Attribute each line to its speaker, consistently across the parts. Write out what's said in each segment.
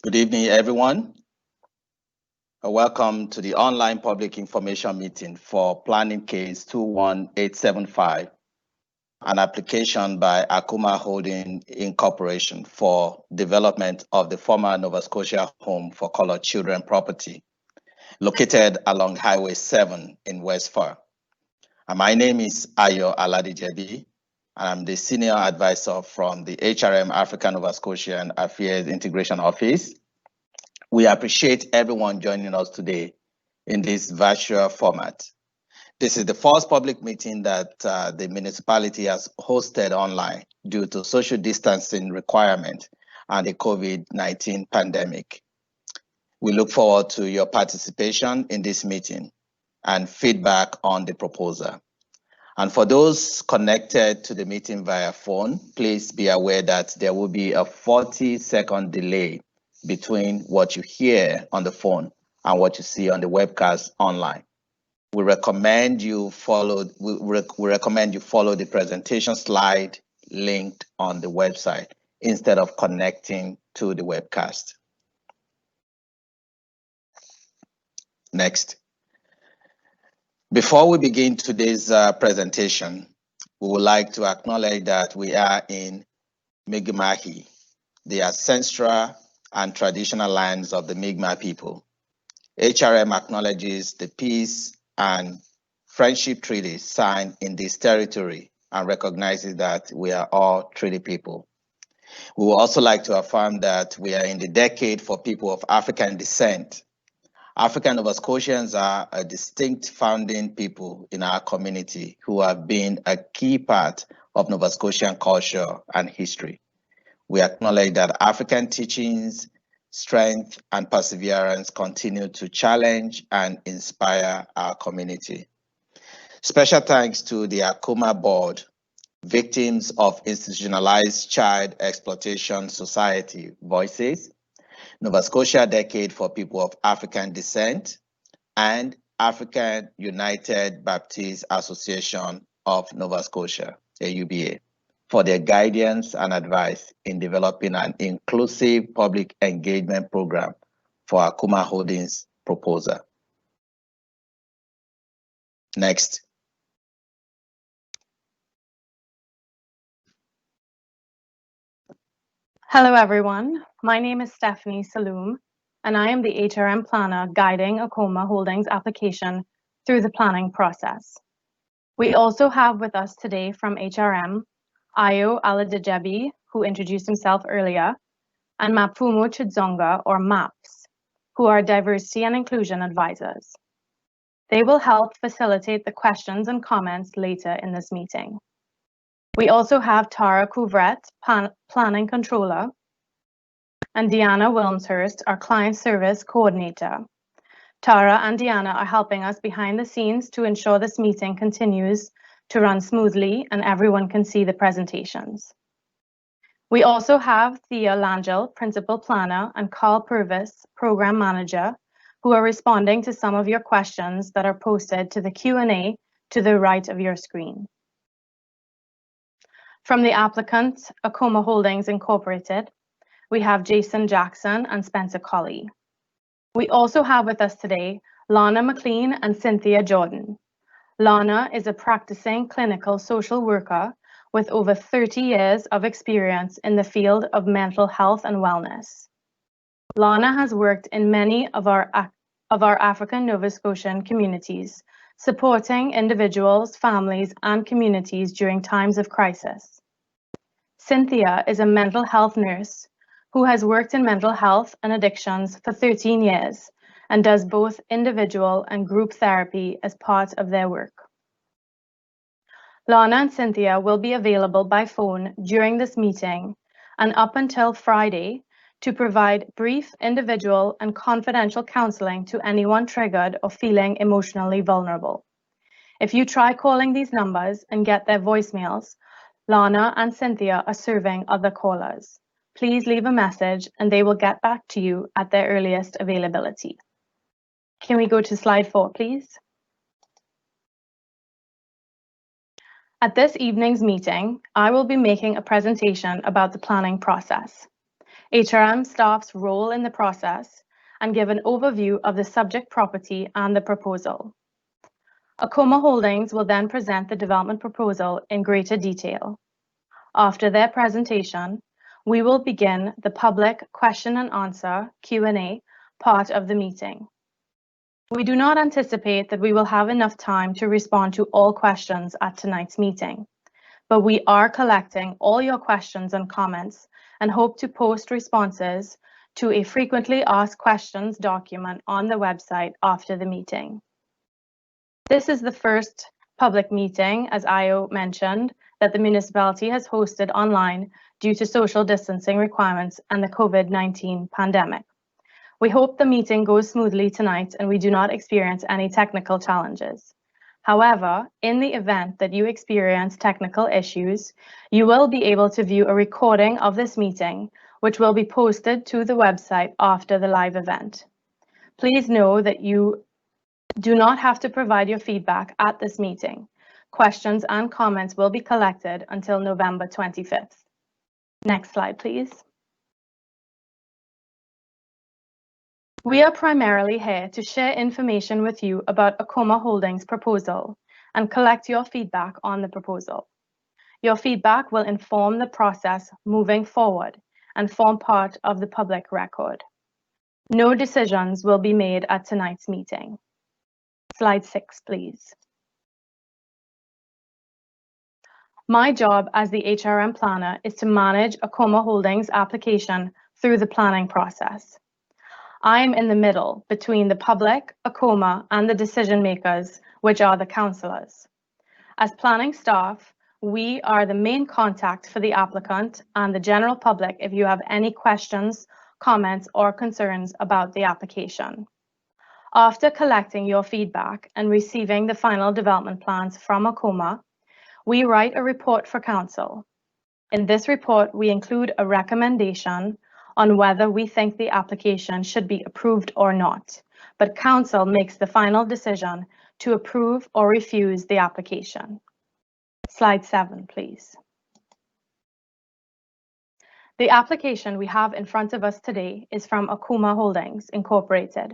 Speaker 1: Good evening, everyone. Welcome to the online public information meeting for planning case 21875, an application by Akoma Holding Inc. for development of the former Nova Scotia Home for Colored Children property located along Highway 7 in Westphal. My name is Ayo Aladijebi, and I'm the Senior Advisor from the HRM African Nova Scotian Affairs Integration Office. We appreciate everyone joining us today in this virtual format. This is the first public meeting that the municipality has hosted online due to social distancing requirement and the COVID-19 pandemic. We look forward to your participation in this meeting and feedback on the proposal. And for those connected to the meeting via phone, please be aware that there will be a 40-second delay between what you hear on the phone and what you see on the webcast online. We recommend you follow the presentation slide linked on the website instead of connecting to the webcast. Next. Before we begin today's presentation, we would like to acknowledge that we are in Mi'kmaq, the ancestral and traditional lands of the Mi'kmaq people. HRM acknowledges the peace and friendship treaties signed in this territory and recognizes that we are all treaty people. We would also like to affirm that we are in the decade for people of African descent. African Nova Scotians are a distinct founding people in our community who have been a key part of Nova Scotian culture and history. We acknowledge that African teachings, strength, and perseverance continue to challenge and inspire our community. Special thanks to the Akoma Board, Victims of Institutionalized Child Exploitation Society, Voices, Nova Scotia Decade for People of African Descent, and African United Baptist Association of Nova Scotia, AUBA, for their guidance and advice in developing an inclusive public engagement program for Akoma Holdings proposal. Next.
Speaker 2: Hello, everyone. My name is Stephanie Saloom, and I am the HRM planner guiding Akoma Holdings application through the planning process. We also have with us today from HRM, Ayo Aladijebi, who introduced himself earlier, and Mapumo Chidzonga, or MAPS, who are diversity and inclusion advisors. They will help facilitate the questions and comments later in this meeting. We also have Tara Couvret, Planning Controller, and Deanna Wilmshurst, our Client Service Coordinator. Tara and Deanna are helping us behind the scenes to ensure this meeting continues to run smoothly and everyone can see the presentations. We also have Thea Langell, Principal Planner, and Carl Purvis, Program Manager, who are responding to some of your questions that are posted to the Q&A to the right of your screen. From the applicant, Akoma Holdings Incorporated, we have Jason Jackson and Spencer Colley. We also have with us today Lana Mclean and Cynthia Jordan. Lana is a practicing clinical social worker with over 30 years of experience in the field of mental health and wellness. Lana has worked in many of our African Nova Scotian communities, supporting individuals, families, and communities during times of crisis. Cynthia is a mental health nurse who has worked in mental health and addictions for 13 years and does both individual and group therapy as part of their work. Lana and Cynthia will be available by phone during this meeting and up until Friday to provide brief individual and confidential counseling to anyone triggered or feeling emotionally vulnerable. If you try calling these numbers and get their voicemails, Lana and Cynthia are serving other callers. Please leave a message and they will get back to you at their earliest availability. Can we go to slide 4, please? At this evening's meeting, I will be making a presentation about the planning process. HRM staff's role in the process, and give an overview of the subject property and the proposal. Akoma Holdings will then present the development proposal in greater detail. After their presentation, we will begin the public question and answer Q&A part of the meeting. We do not anticipate that we will have enough time to respond to all questions at tonight's meeting, but we are collecting all your questions and comments and hope to post responses to a frequently asked questions document on the website after the meeting. This is the first public meeting, as Io mentioned, that the municipality has hosted online due to social distancing requirements and the COVID-19 pandemic. We hope the meeting goes smoothly tonight and we do not experience any technical challenges. However, in the event that you experience technical issues, you will be able to view a recording of this meeting, which will be posted to the website after the live event. Please know that you do not have to provide your feedback at this meeting. Questions and comments will be collected until November 25th. Next slide, please. We are primarily here to share information with you about Akoma Holdings' proposal and collect your feedback on the proposal. Your feedback will inform the process moving forward and form part of the public record. No decisions will be made at tonight's meeting. Slide 6, please. My job as the HRM planner is to manage Akoma Holdings' application through the planning process. I am in the middle between the public, Akoma, and the decision makers, which are the councillors. As planning staff, we are the main contact for the applicant and the general public if you have any questions, comments, or concerns about the application. After collecting your feedback and receiving the final development plans from Akoma, we write a report for council. In this report, we include a recommendation on whether we think the application should be approved or not, but council makes the final decision to approve or refuse the application. Slide 7, please. The application we have in front of us today is from Akoma Holdings Incorporated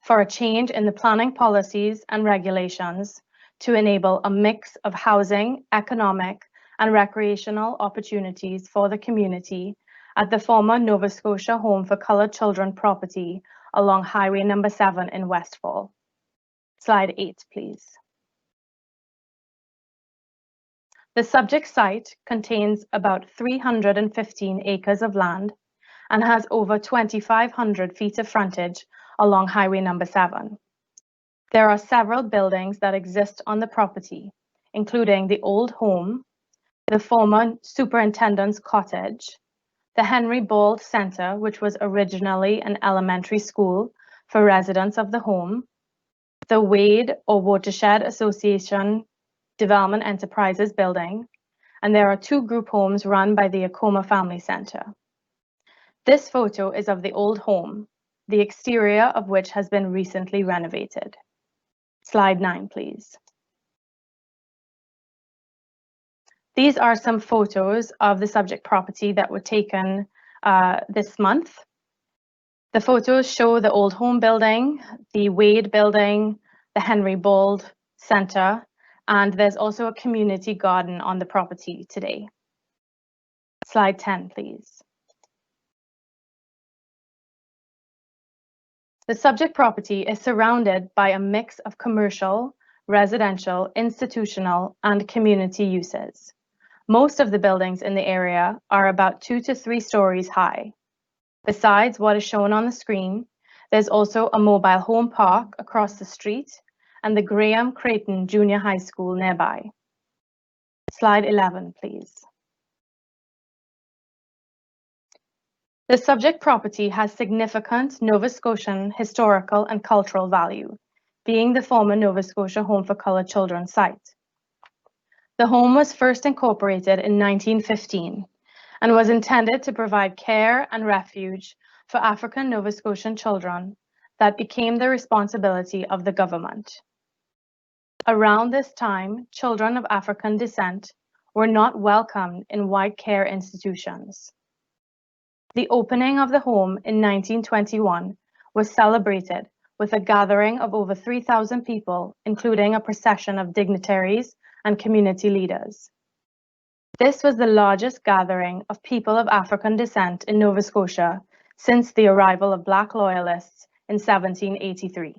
Speaker 2: for a change in the planning policies and regulations to enable a mix of housing, economic, and recreational opportunities for the community at the former Nova Scotia Home for Coloured Children property along Highway number 7 in Westphal. Slide 8, please. The subject site contains about 315 acres of land and has over 2,500 feet of frontage along Highway number 7. There are several buildings that exist on the property, including the old home, the former superintendent's cottage, the Henry Bald Centre, which was originally an elementary school for residents of the home, the Wade or Watershed Association Development Enterprises building, and there are 2 group homes run by the Akoma Family Centre. This photo is of the old home, the exterior of which has been recently renovated. Slide 9, please. These are some photos of the subject property that were taken this month. The photos show the old home building, the Wade building, the Henry Bald Centre, and there's also a community garden on the property today. Slide 10, please. The subject property is surrounded by a mix of commercial, residential, institutional, and community uses. Most of the buildings in the area are about 2 to 3 stories high. Besides what is shown on the screen, there's also a mobile home park across the street and the Graham Creighton Junior High School nearby. Slide 11, please. The subject property has significant Nova Scotian historical and cultural value, being the former Nova Scotia Home for Coloured Children site. The home was first incorporated in 1915 and was intended to provide care and refuge for African Nova Scotian children that became the responsibility of the government. Around this time, children of African descent were not welcomed in white care institutions. The opening of the home in 1921 was celebrated with a gathering of over 3,000 people, including a procession of dignitaries and community leaders. This was the largest gathering of people of African descent in Nova Scotia since the arrival of Black Loyalists in 1783.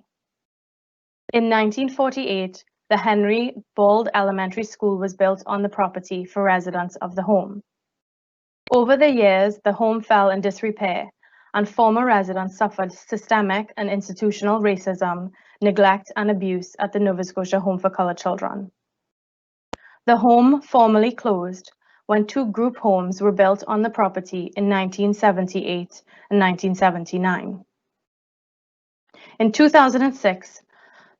Speaker 2: In 1948, the Henry Bald Elementary School was built on the property for residents of the home. Over the years, the home fell in disrepair, and former residents suffered systemic and institutional racism, neglect, and abuse at the Nova Scotia Home for Colored Children. The home formally closed when two group homes were built on the property in 1978 and 1979. In 2006,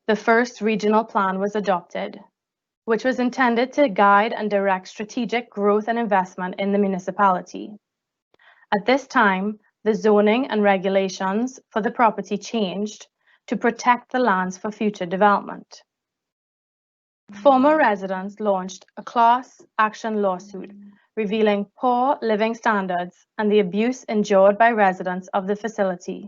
Speaker 2: the first regional plan was adopted, which was intended to guide and direct strategic growth and investment in the municipality. At this time, the zoning and regulations for the property changed to protect the lands for future development. Former residents launched a class action lawsuit revealing poor living standards and the abuse endured by residents of the facility,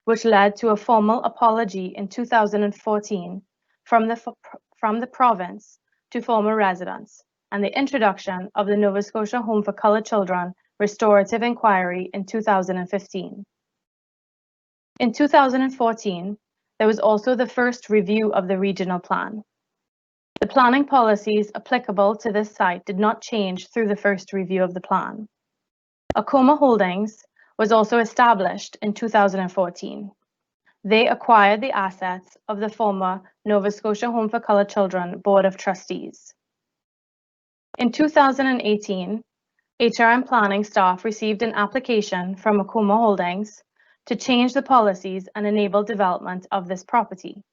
Speaker 2: which led to a formal apology in 2014 from the province to former residents, and the introduction of the Nova Scotia Home for Colored Children Restorative Inquiry in 2015. In 2014, there was also the first review of the regional plan. The planning policies applicable to this site did not change through the first review of the plan. Akoma Holdings was also established in 2014. They acquired the assets of the former Nova Scotia Home for Colored Children Board of Trustees. In 2018, HRM planning staff received an application from Akoma Holdings to change the policies and enable development of this property.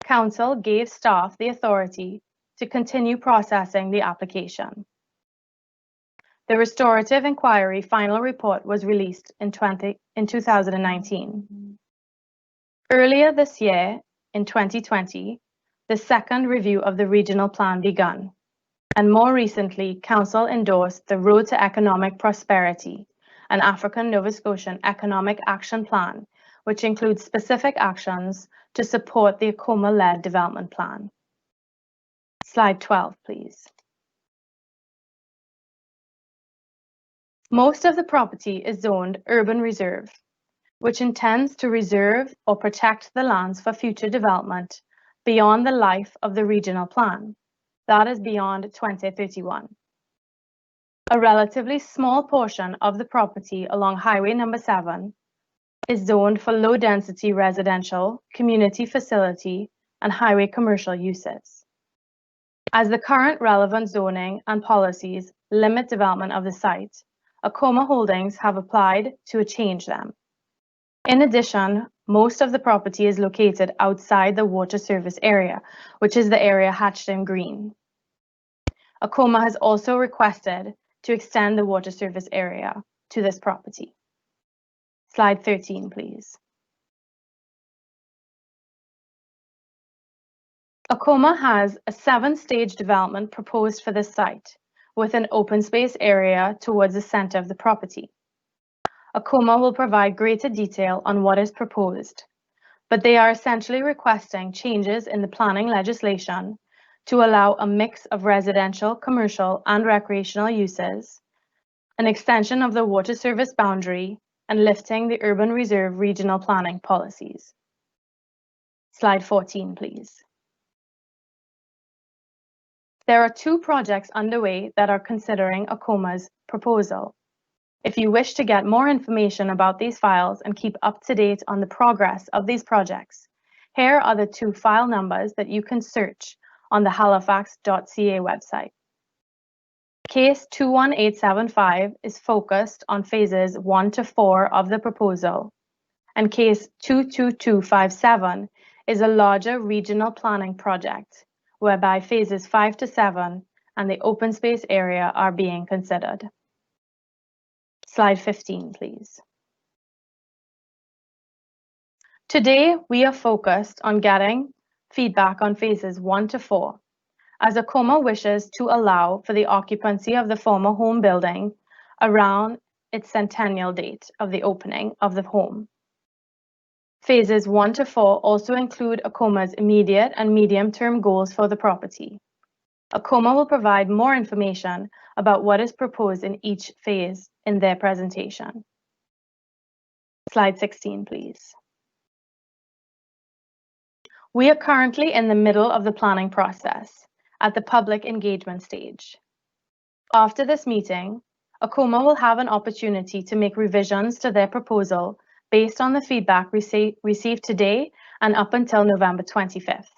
Speaker 2: Council gave staff the authority to continue processing the application. The restorative inquiry final report was released in 2019. Earlier this year, in 2020, the second review of the regional plan began, and more recently, Council endorsed the Road to Economic Prosperity, an African Nova Scotian Economic Action Plan, which includes specific actions to support the Akoma-led development plan. Slide 12, please. Most of the property is zoned urban reserve, which intends to reserve or protect the lands for future development beyond the life of the regional plan, that is beyond 2031. A relatively small portion of the property along Highway number 7 is zoned for low-density residential, community facility, and highway commercial uses. As the current relevant zoning and policies limit development of the site, Akoma Holdings have applied to change them. In addition, most of the property is located outside the water service area, which is the area hatched in green. Akoma has also requested to extend the water service area to this property. Slide 13, please. Akoma has a 7-stage development proposed for this site, with an open space area towards the center of the property. Akoma will provide greater detail on what is proposed, but they are essentially requesting changes in the planning legislation to allow a mix of residential, commercial, and recreational uses, an extension of the water service boundary, and lifting the urban reserve regional planning policies. Slide 14, please. There are 2 projects underway that are considering Akoma's proposal. If you wish to get more information about these files and keep up to date on the progress of these projects, here are the 2 file numbers that you can search on the halifax.ca website. Case 21875 is focused on phases 1 to 4 of the proposal, and case 22257 is a larger regional planning project whereby phases 5 to 7 and the open space area are being considered. Slide 15, please. Today, we are focused on getting feedback on phases 1 to 4, as Akoma wishes to allow for the occupancy of the former home building around its centennial date of the opening of the home. Phases 1 to 4 also include Akoma's immediate and medium-term goals for the property. Akoma will provide more information about what is proposed in each phase in their presentation. Slide 16, please. We are currently in the middle of the planning process at the public engagement stage. After this meeting, Akoma will have an opportunity to make revisions to their proposal based on the feedback received today and up until November 25th.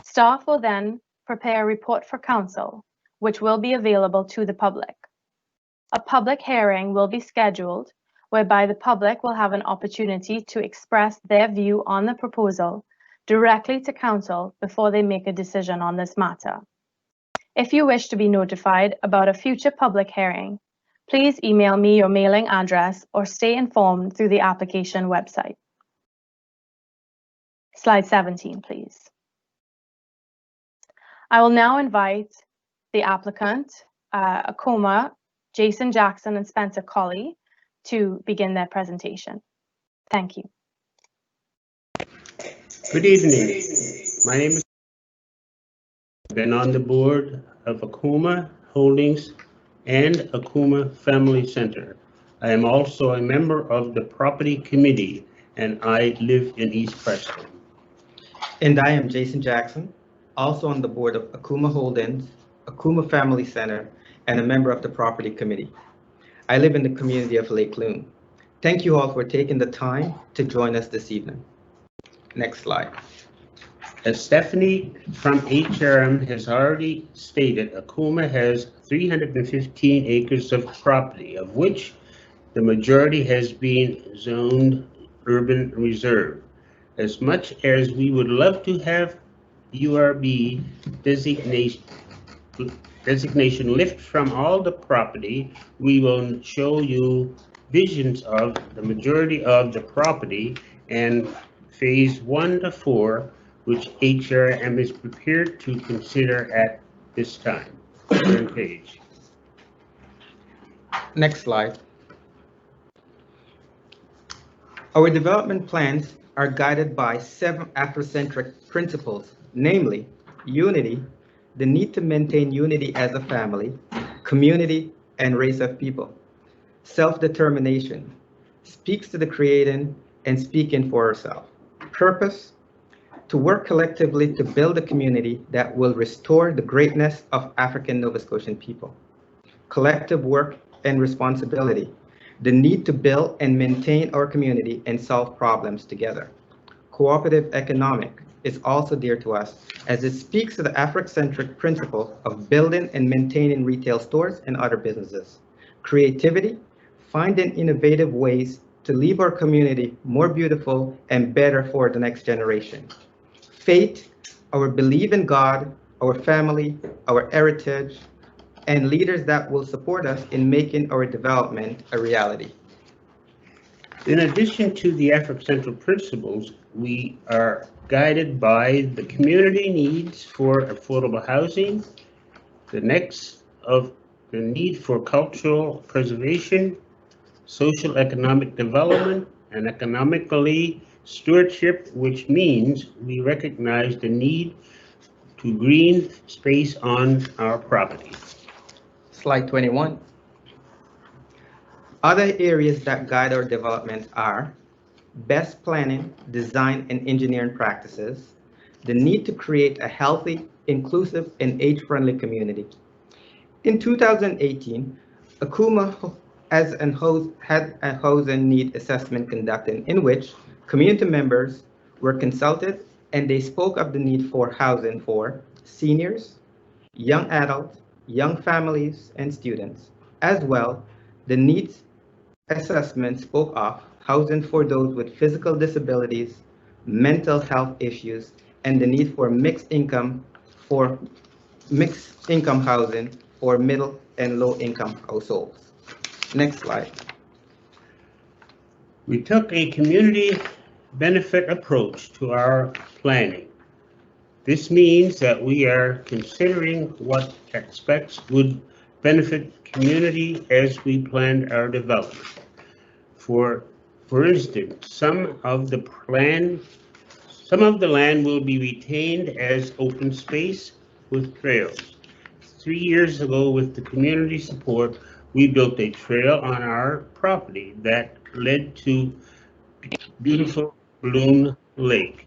Speaker 2: Staff will then prepare a report for council, which will be available to the public. A public hearing will be scheduled whereby the public will have an opportunity to express their view on the proposal directly to council before they make a decision on this matter. If you wish to be notified about a future public hearing, please email me your mailing address or stay informed through the application website. Slide 17, please. I will now invite the applicant, Akoma, Jason Jackson and Spencer Colley, to begin their presentation. Thank you.
Speaker 3: Good evening. My name is. I've been on the board of Akoma Holdings and Akoma Family Center. I am also a member of the property committee and I live in East Preston.
Speaker 4: And I am Jason Jackson, also on the board of Akoma Holdings, Akoma Family Center, and a member of the property committee. I live in the community of Lake Loon. Thank you all for taking the time to join us this evening. Next slide.
Speaker 3: As Stephanie from HRM has already stated, Akoma has 315 acres of property, of which the majority has been zoned urban reserve. As much as we would love to have URB designation lift from all the property, we will show you visions of the majority of the property and phase 1 to 4, which HRM is prepared to consider at this time. Turn page.
Speaker 4: Next slide. Our development plans are guided by 7 Afrocentric principles, namely unity, the need to maintain unity as a family, community, and race of people. Self-determination, speaks to the creating and speaking for ourselves. Purpose, to work collectively to build a community that will restore the greatness of African Nova Scotian people. Collective work and responsibility, the need to build and maintain our community and solve problems together. Cooperative economic is also dear to us as it speaks to the Afrocentric principle of building and maintaining retail stores and other businesses. Creativity, finding innovative ways to leave our community more beautiful and better for the next generation. Faith, our belief in God, our family, our heritage, and leaders that will support us in making our development a reality.
Speaker 3: In addition to the Afrocentric principles, we are guided by the community needs for affordable housing, the need for cultural preservation, social economic development, and economically stewardship, which means we recognize the need to green space on our property.
Speaker 4: Slide 21. Other areas that guide our development are best planning, design, and engineering practices, the need to create a healthy, inclusive, and age-friendly community. In 2018, Akoma had a housing need assessment conducted in which community members were consulted and they spoke of the need for housing for seniors, young adults, young families, and students. As well, the needs assessment spoke of housing for those with physical disabilities, mental health issues, and the need for mixed income housing for middle and low income households. Next slide.
Speaker 3: We took a community benefit approach to our planning. This means that we are considering what aspects would benefit community as we planned our development. For instance, some of the land will be retained as open space with trails. 3 years ago, with the community support, we built a trail on our property that led to beautiful Balloon Lake.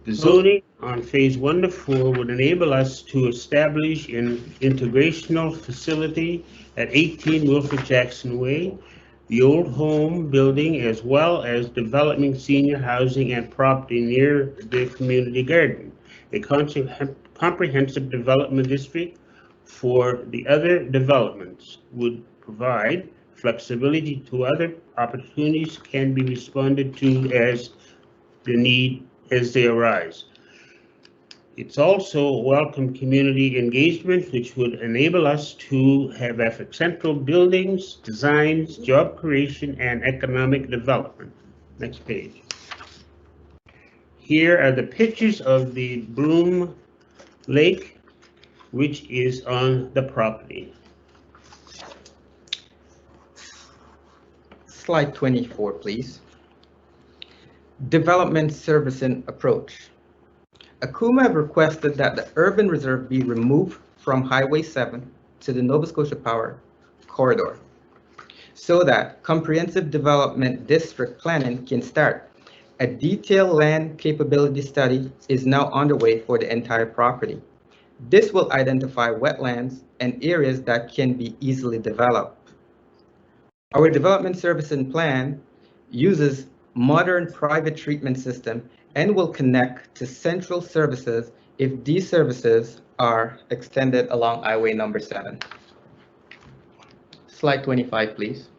Speaker 3: The zoning on phase 1 to 4 would enable us to establish an integrational facility at 18 Wilfred Jackson Way, the old home building, as well as developing senior housing and property near the community garden. A comprehensive development district for the other developments would provide flexibility to other opportunities can be responded to as they arise. It's also welcome community engagement, which would enable us to have central buildings, designs, job creation, and economic development. Next page. Here are the pictures of the Bloom Lake, which is on the property.
Speaker 4: Slide 24, please. Development servicing approach. Akoma have requested that the urban reserve be removed from Highway 7 to the Nova Scotia Power corridor so that comprehensive development district planning can start. A detailed land capability study is now underway for the entire property. This will identify wetlands and areas that can be easily developed. Our development servicing plan uses modern private treatment system and will connect to central services if these services are extended along Highway number 7. Slide 25, please.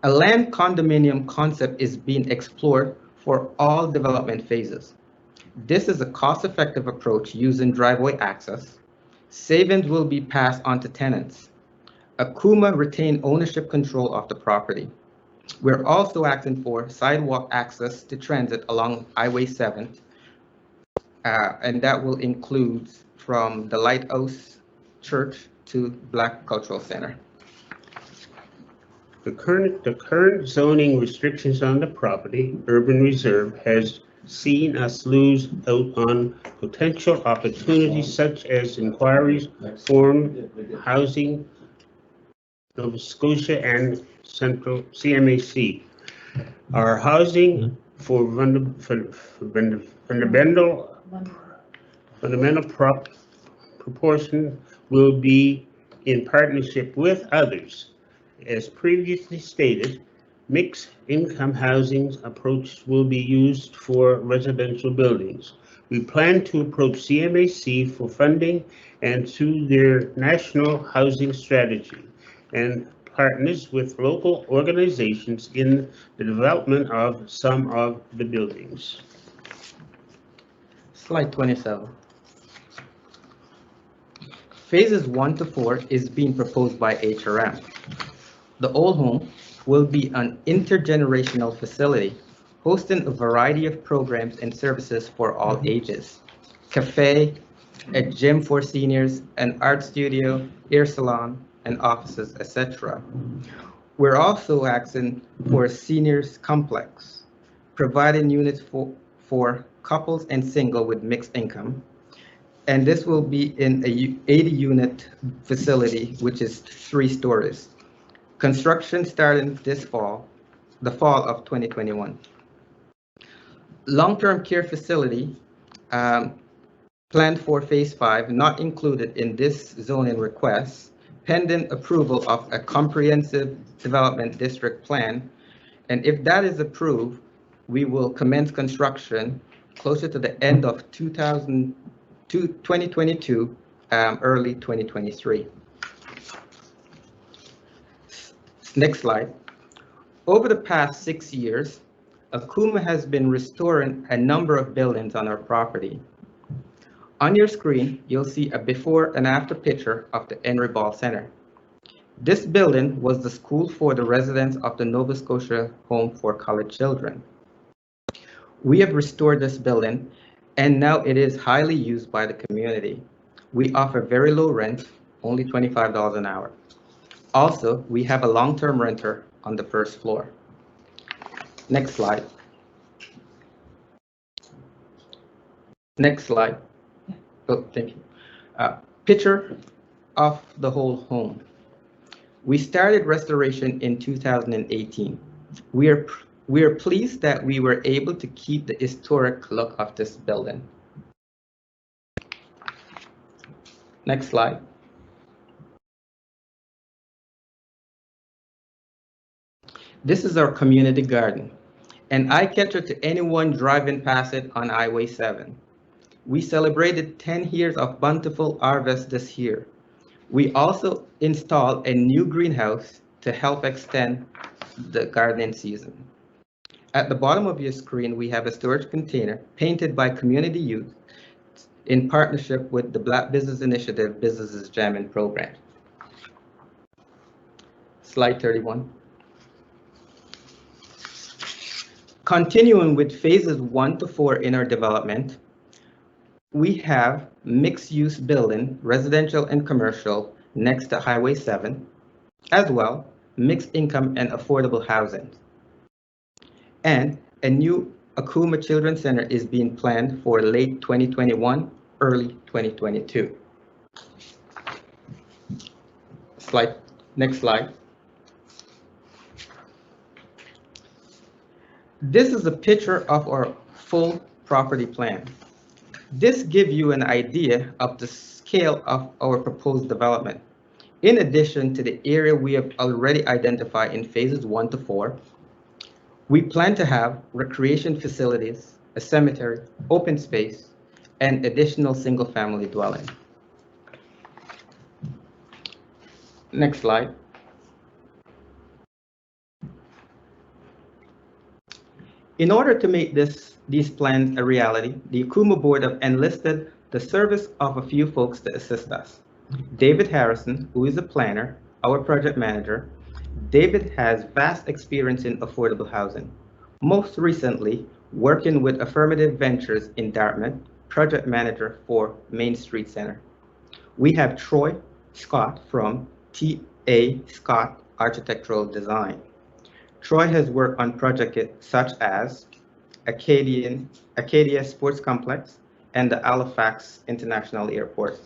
Speaker 4: A land condominium concept is being explored for all development phases. This is a cost-effective approach using driveway access. Savings will be passed on to tenants. Akoma retain ownership control of the property. We're also asking for sidewalk access to transit along Highway 7, and that will include from the Lighthouse Church to Black Cultural Center.
Speaker 3: The current zoning restrictions on the property, urban reserve, has seen us lose out on potential opportunities such as inquiries, form, housing, Nova Scotia and Central CMAC. Our housing for fundamental proportion will be in partnership with others. As previously stated, mixed income housing approach will be used for residential buildings. We plan to approach CMAC for funding and through their national housing strategy, and partners with local organizations in the development of some of the buildings.
Speaker 4: Slide 27. Phases 1 to 4 is being proposed by HRM. The old home will be an intergenerational facility hosting a variety of programs and services for all ages. Café, a gym for seniors, an art studio, hair salon, and offices, etc. We're also asking for a seniors complex, providing units for couples and single with mixed income. And this will be in a 80-unit facility, which is 3 stories. Construction starting this fall, the fall of 2021. Long-term care facility planned for phase 5, not included in this zoning request, pending approval of a comprehensive development district plan. And if that is approved, we will commence construction closer to the end of 2022, early 2023. Next slide. Over the past 6 years, Akoma has been restoring a number of buildings on our property. On your screen, you'll see a before and after picture of the Henry Ball Center. This building was the school for the residents of the Nova Scotia Home for Colored Children. We have restored this building, and now it is highly used by the community. We offer very low rent, only $25 an hour. Also, we have a long-term renter on the first floor. Next slide. Next slide. Oh, thank you. Picture of the whole home. We started restoration in 2018. We are pleased that we were able to keep the historic look of this building. Next slide. This is our community garden, an eye-catcher to anyone driving past it on Highway 7. We celebrated 10 years of bountiful harvest this year. We also installed a new greenhouse to help extend the gardening season. At the bottom of your screen, we have a storage container painted by community youth in partnership with the Black Business Initiative Businesses Jamming Program. Slide 31. Continuing with phases 1 to 4 in our development, we have mixed-use building, residential and commercial, next to Highway 7, as well mixed income and affordable housing. And a new Akoma Children's Center is being planned for late 2021, early 2022. Next slide. This is a picture of our full property plan. This gives you an idea of the scale of our proposed development. In addition to the area we have already identified in phases 1 to 4, we plan to have recreation facilities, a cemetery, open space, and additional single-family dwelling. Next slide. In order to make these plans a reality, the Akoma Board have enlisted the service of a few folks to assist us. David Harrison, who is a planner, our project manager. David has vast experience in affordable housing, most recently working with Affirmative Ventures in Dartmouth, project manager for Main Street Center. We have Troy Scott from T.A. Scott Architectural Design. Troy has worked on projects such as Acadia Sports Complex and the Halifax International Airport.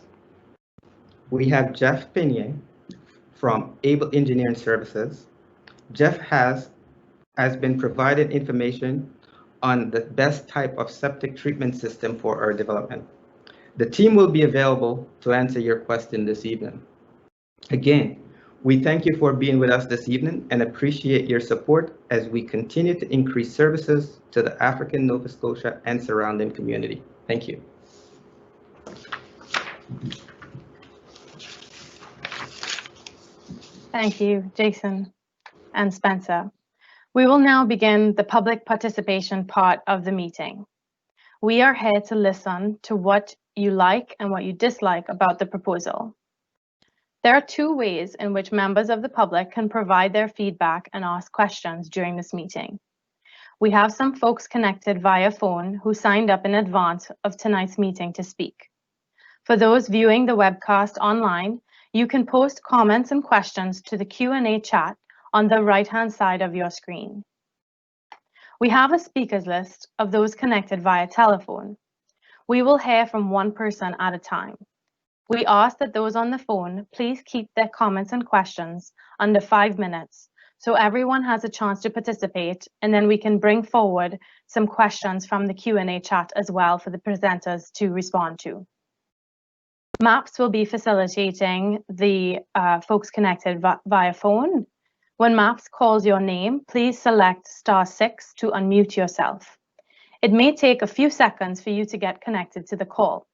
Speaker 4: We have Jeff Pinion from Able Engineering Services. Jeff has been provided information on the best type of septic treatment system for our development. The team will be available to answer your question this evening. Again, we thank you for being with us this evening and appreciate your support as we continue to increase services to the African Nova Scotia and surrounding community. Thank you.
Speaker 2: Thank you, Jason and Spencer. We will now begin the public participation part of the meeting. We are here to listen to what you like and what you dislike about the proposal. There are two ways in which members of the public can provide their feedback and ask questions during this meeting. We have some folks connected via phone who signed up in advance of tonight's meeting to speak. For those viewing the webcast online, you can post comments and questions to the Q&A chat on the right-hand side of your screen. We have a speakers list of those connected via telephone. We will hear from one person at a time. We ask that those on the phone please keep their comments and questions under 5 minutes so everyone has a chance to participate, and then we can bring forward some questions from the Q&A chat as well for the presenters to respond to. MAPS will be facilitating the folks connected via phone. When MAPS calls your name, please select *6 to unmute yourself. It may take a few seconds for you to get connected to the call.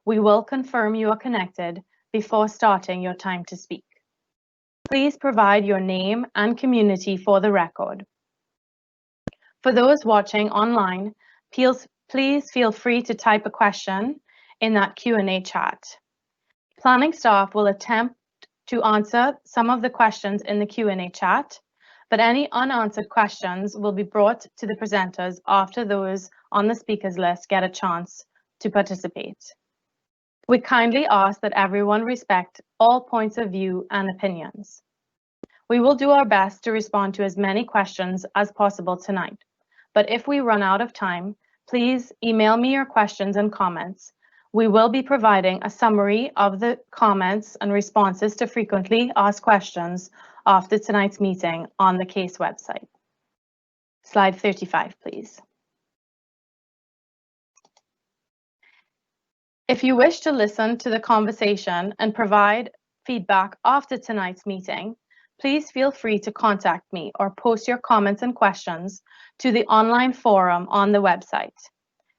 Speaker 2: We will confirm you are connected before starting your time to speak. Please provide your name and community for the record. For those watching online, please feel free to type a question in that Q&A chat. Planning staff will attempt to answer some of the questions in the Q&A chat, but any unanswered questions will be brought to the presenters after those on the speakers list get a chance to participate. We kindly ask that everyone respect all points of view and opinions. We will do our best to respond to as many questions as possible tonight, but if we run out of time, please email me your questions and comments. We will be providing a summary of the comments and responses to frequently asked questions after tonight's meeting on the CASE website. Slide 35, please. If you wish to listen to the conversation and provide feedback after tonight's meeting, please feel free to contact me or post your comments and questions to the online forum on the website.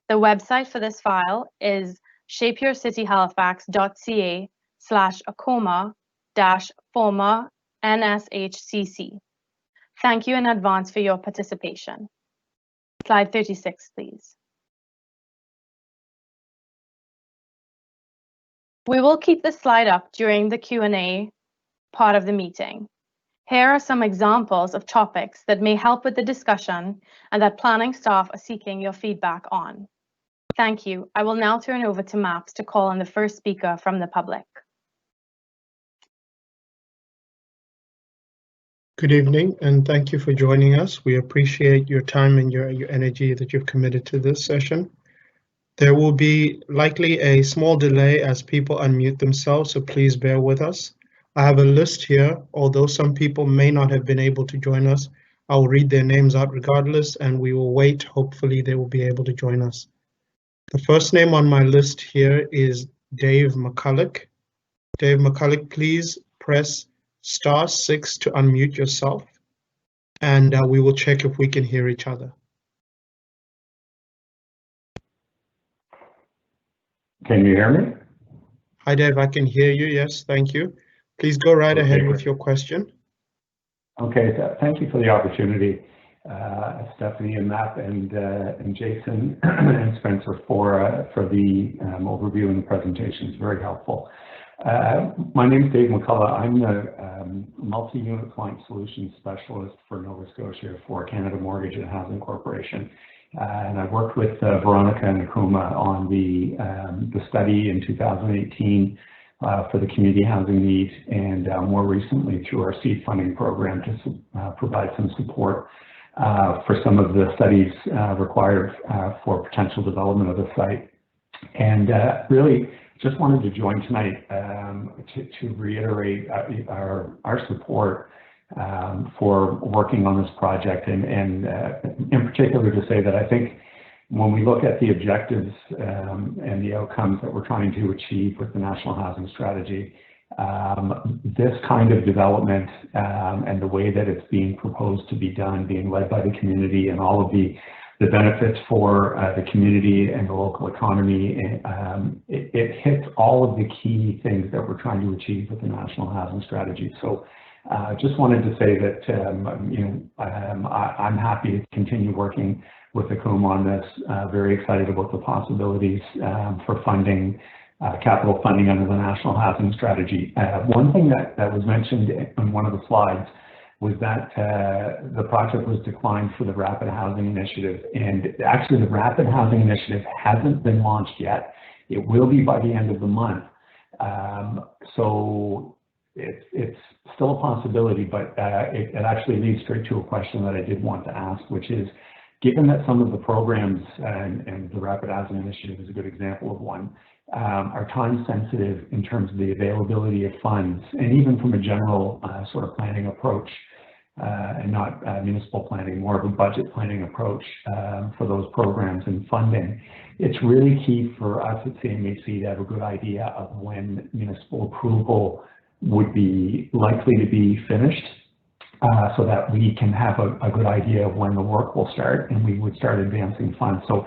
Speaker 2: The website for this file is shapeyourcityhalifax.ca/Akoma NSHCC. Thank you in advance for your participation. Slide 36, please. We will keep this slide up during the Q&A part of the meeting. Here are some examples of topics that may help with the discussion and that planning staff are seeking your feedback on. Thank you. I will now turn over to Maps to call on the first speaker from the public.
Speaker 5: Good evening, and thank you for joining us. We appreciate your time and your energy that you've committed to this session. There will be likely a small delay as people unmute themselves, so please bear with us. I have a list here. Although some people may not have been able to join us, I'll read their names out regardless, and we will wait. Hopefully they will be able to join us. The first name on my list here is Dave McCulloch. Dave McCulloch, please press *6 to unmute yourself, and we will check if we can hear each other.
Speaker 6: Can you hear me?
Speaker 5: Hi, Dave, I can hear you. Yes, thank you. Please go right ahead with your question.
Speaker 6: Okay, thank you for the opportunity, Stephanie and Matt and Jason and Spencer for the overview and the presentation. It's very helpful. My name is Dave McCulloch. I'm the multi-unit client solutions specialist for Nova Scotia for Canada Mortgage and Housing Corporation. And I worked with Veronica and Akoma on the study in 2018 for the community housing needs, and more recently through our seed funding program to provide some support for some of the studies required for potential development of the site. And really just wanted to join tonight to reiterate our support for working on this project, and in particular to say that I think when we look at the objectives and the outcomes that we're trying to achieve with the National Housing Strategy, this kind of development and the way that it's being proposed to be done, being led by the community, and all of the benefits for the community and the local economy, it hits all of the key things that we're trying to achieve with the National Housing Strategy. So just wanted to say that I'm happy to continue working with Akoma on this. Very excited about the possibilities for funding, capital funding under the National Housing Strategy. One thing that was mentioned in one of the slides was that the project was declined for the Rapid Housing Initiative, and actually the Rapid Housing Initiative hasn't been launched yet. It will be by the end of the month. So it's still a possibility, but it actually leads straight to a question that I did want to ask, which is, given that some of the programs, and the Rapid Housing Initiative is a good example of one, are time sensitive in terms of the availability of funds, and even from a general sort of planning approach, and not municipal planning, more of a budget planning approach for those programs and funding, it's really key for us at CMHC to have a good idea of when municipal approval would be likely to be finished, so that we can have a good idea of when the work will start and we would start advancing funds. So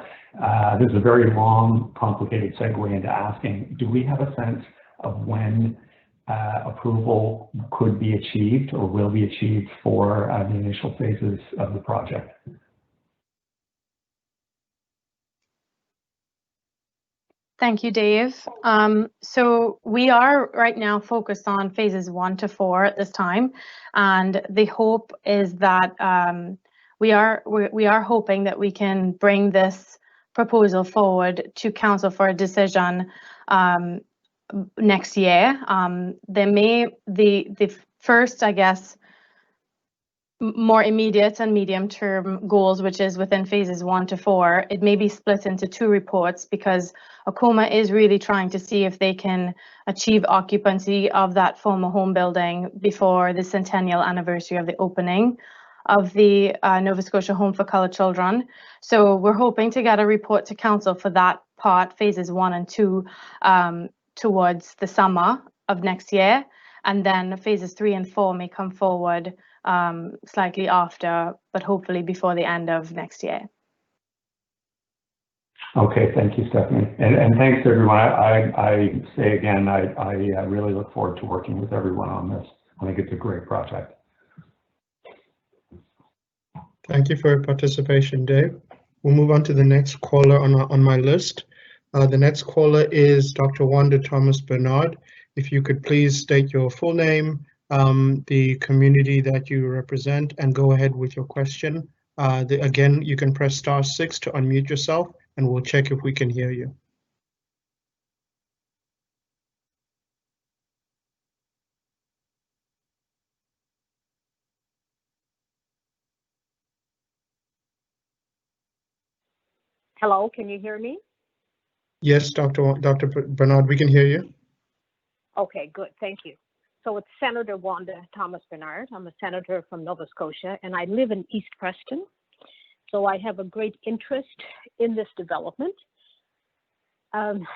Speaker 6: there's a very long, complicated segue into asking, do we have a sense of when approval could be achieved or will be achieved for the initial phases of the project?
Speaker 2: Thank you, Dave. So we are right now focused on phases 1 to 4 at this time, and the hope is that we are hoping that we can bring this proposal forward to council for a decision next year. There may the first, I guess, more immediate and medium-term goals, which is within phases 1 to 4, it may be split into 2 reports because Akoma is really trying to see if they can achieve occupancy of that former home building before the centennial anniversary of the opening of the Nova Scotia Home for Colored Children. So we're hoping to get a report to council for that part, phases 1 and 2, towards the summer of next year. And then phases 3 and 4 may come forward slightly after, but hopefully before the end of next year.
Speaker 6: Okay, thank you, Stephanie. And thanks, everyone. I say again, I really look forward to working with everyone on this. I think it's a great project.
Speaker 5: Thank you for your participation, Dave. We'll move on to the next caller on my list. The next caller is Dr. Wanda Thomas Bernard. If you could please state your full name, the community that you represent, and go ahead with your question. Again, you can press *6 to unmute yourself, and we'll check if we can hear you.
Speaker 7: Hello, can you hear me?
Speaker 5: Yes, Dr. Bernard, we can hear you.
Speaker 7: Okay, good, thank you. So it's Senator Wanda Thomas Bernard. I'm a senator from Nova Scotia, and I live in East Preston. So I have a great interest in this development. I'm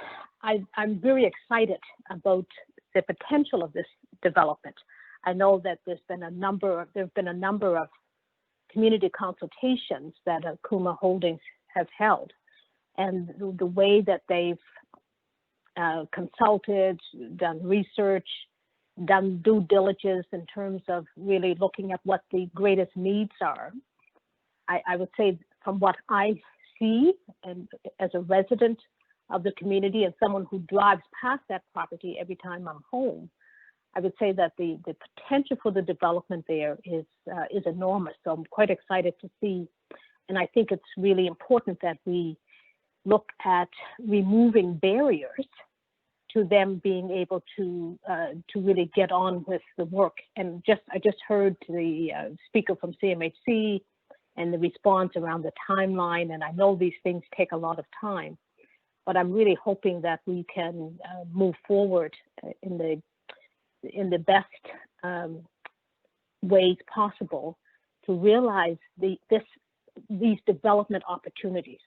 Speaker 7: very excited about the potential of this development. I know that there's been a number of community consultations that Akoma Holdings have held, and the way that they've consulted, done research, done due diligence in terms of really looking at what the greatest needs are. I would say from what I see, and as a resident of the community and someone who drives past that property every time I'm home, I would say that the potential for the development there is enormous. So I'm quite excited to see, and I think it's really important that we look at removing barriers to them being able to really get on with the work. And I just heard the speaker from CMHC and the response around the timeline, and I know these things take a lot of time, but I'm really hoping that we can move forward in the best ways possible to realize these development opportunities.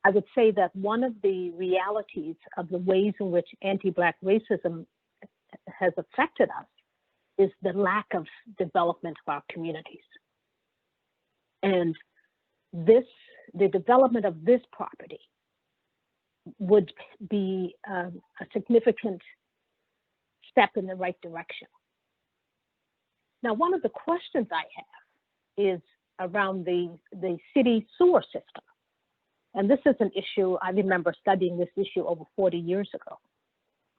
Speaker 7: I would say that one of the realities of the ways in which anti-Black racism has affected us is the lack of development of our communities. And the development of this property would be a significant step in the right direction. Now, one of the questions I have is around the city sewer system. And this is an issue, I remember studying this issue over 40 years ago,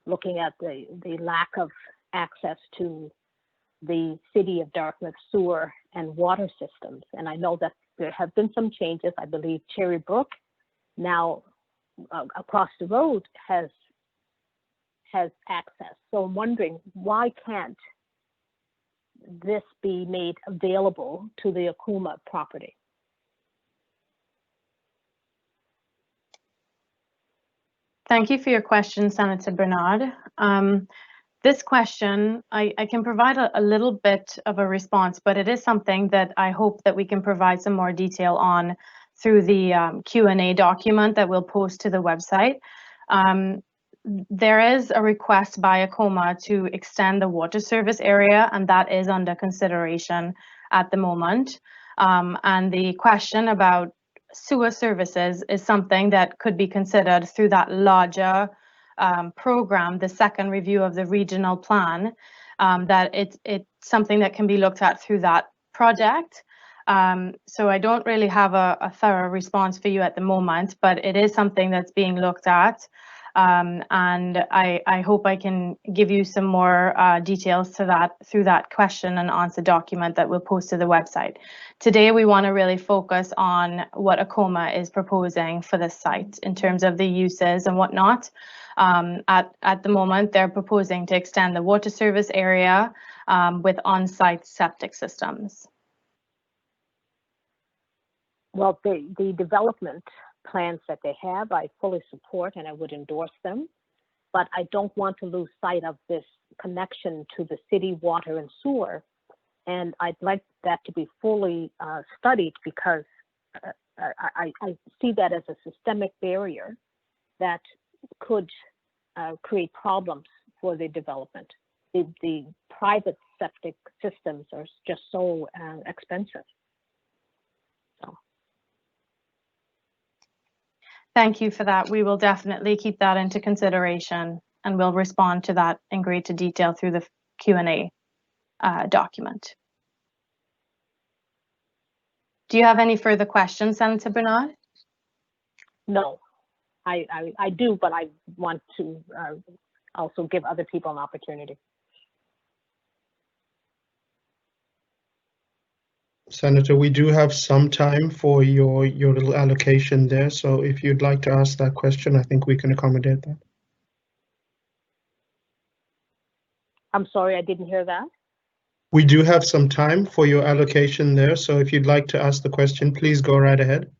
Speaker 7: looking at the lack of access to the City of Dartmouth sewer and water systems. And I know that there have been some changes. I believe Cherry Brook now across the road has access. So I'm wondering, why can't this be made available to the Akoma property?
Speaker 2: Thank you for your question, Senator Bernard. This question, I can provide a little bit of a response, but it is something that I hope that we can provide some more detail on through the Q&A document that we'll post to the website. There is a request by Akoma to extend the water service area, and that is under consideration at the moment. And the question about sewer services is something that could be considered through that larger program, the second review of the regional plan, that it's something that can be looked at through that project. So I don't really have a thorough response for you at the moment, but it is something that's being looked at. And I hope I can give you some more details to that through that question and answer document that we'll post to the website. Today, we want to really focus on what Akoma is proposing for this site in terms of the uses and whatnot. At the moment, they're proposing to extend the water service area with on-site septic systems.
Speaker 7: Well, the development plans that they have, I fully support and I would endorse them, but I don't want to lose sight of this connection to the city water and sewer. And I'd like that to be fully studied, because I see that as a systemic barrier that could create problems for the development. The private septic systems are just so expensive.
Speaker 2: Thank you for that. We will definitely keep that into consideration, and we'll respond to that in greater detail through the Q&A document. Do you have any further questions, Senator Bernard?
Speaker 7: No, I do, but I want to also give other people an opportunity.
Speaker 5: Senator, we do have some time for your little allocation there, so if you'd like to ask that question, I think we can accommodate that.
Speaker 7: I'm sorry, I didn't hear that.
Speaker 5: We do have some time for your allocation there, so if you'd like to ask the question, please go right ahead.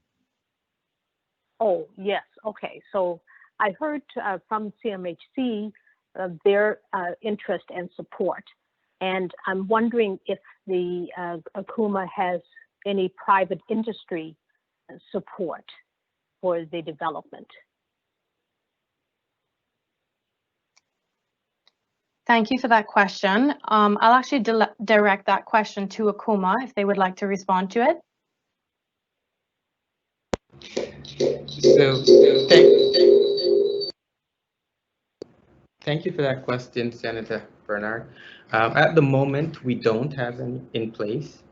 Speaker 7: Oh, yes, okay. So I heard from CMHC their interest and support. And I'm wondering if the Akoma has any private industry support for the development.
Speaker 2: Thank you for that question. I'll actually direct that question to Akoma if they would like to respond to it.
Speaker 4: Thank you for that question, Senator Bernard. At the moment, we don't have any in place.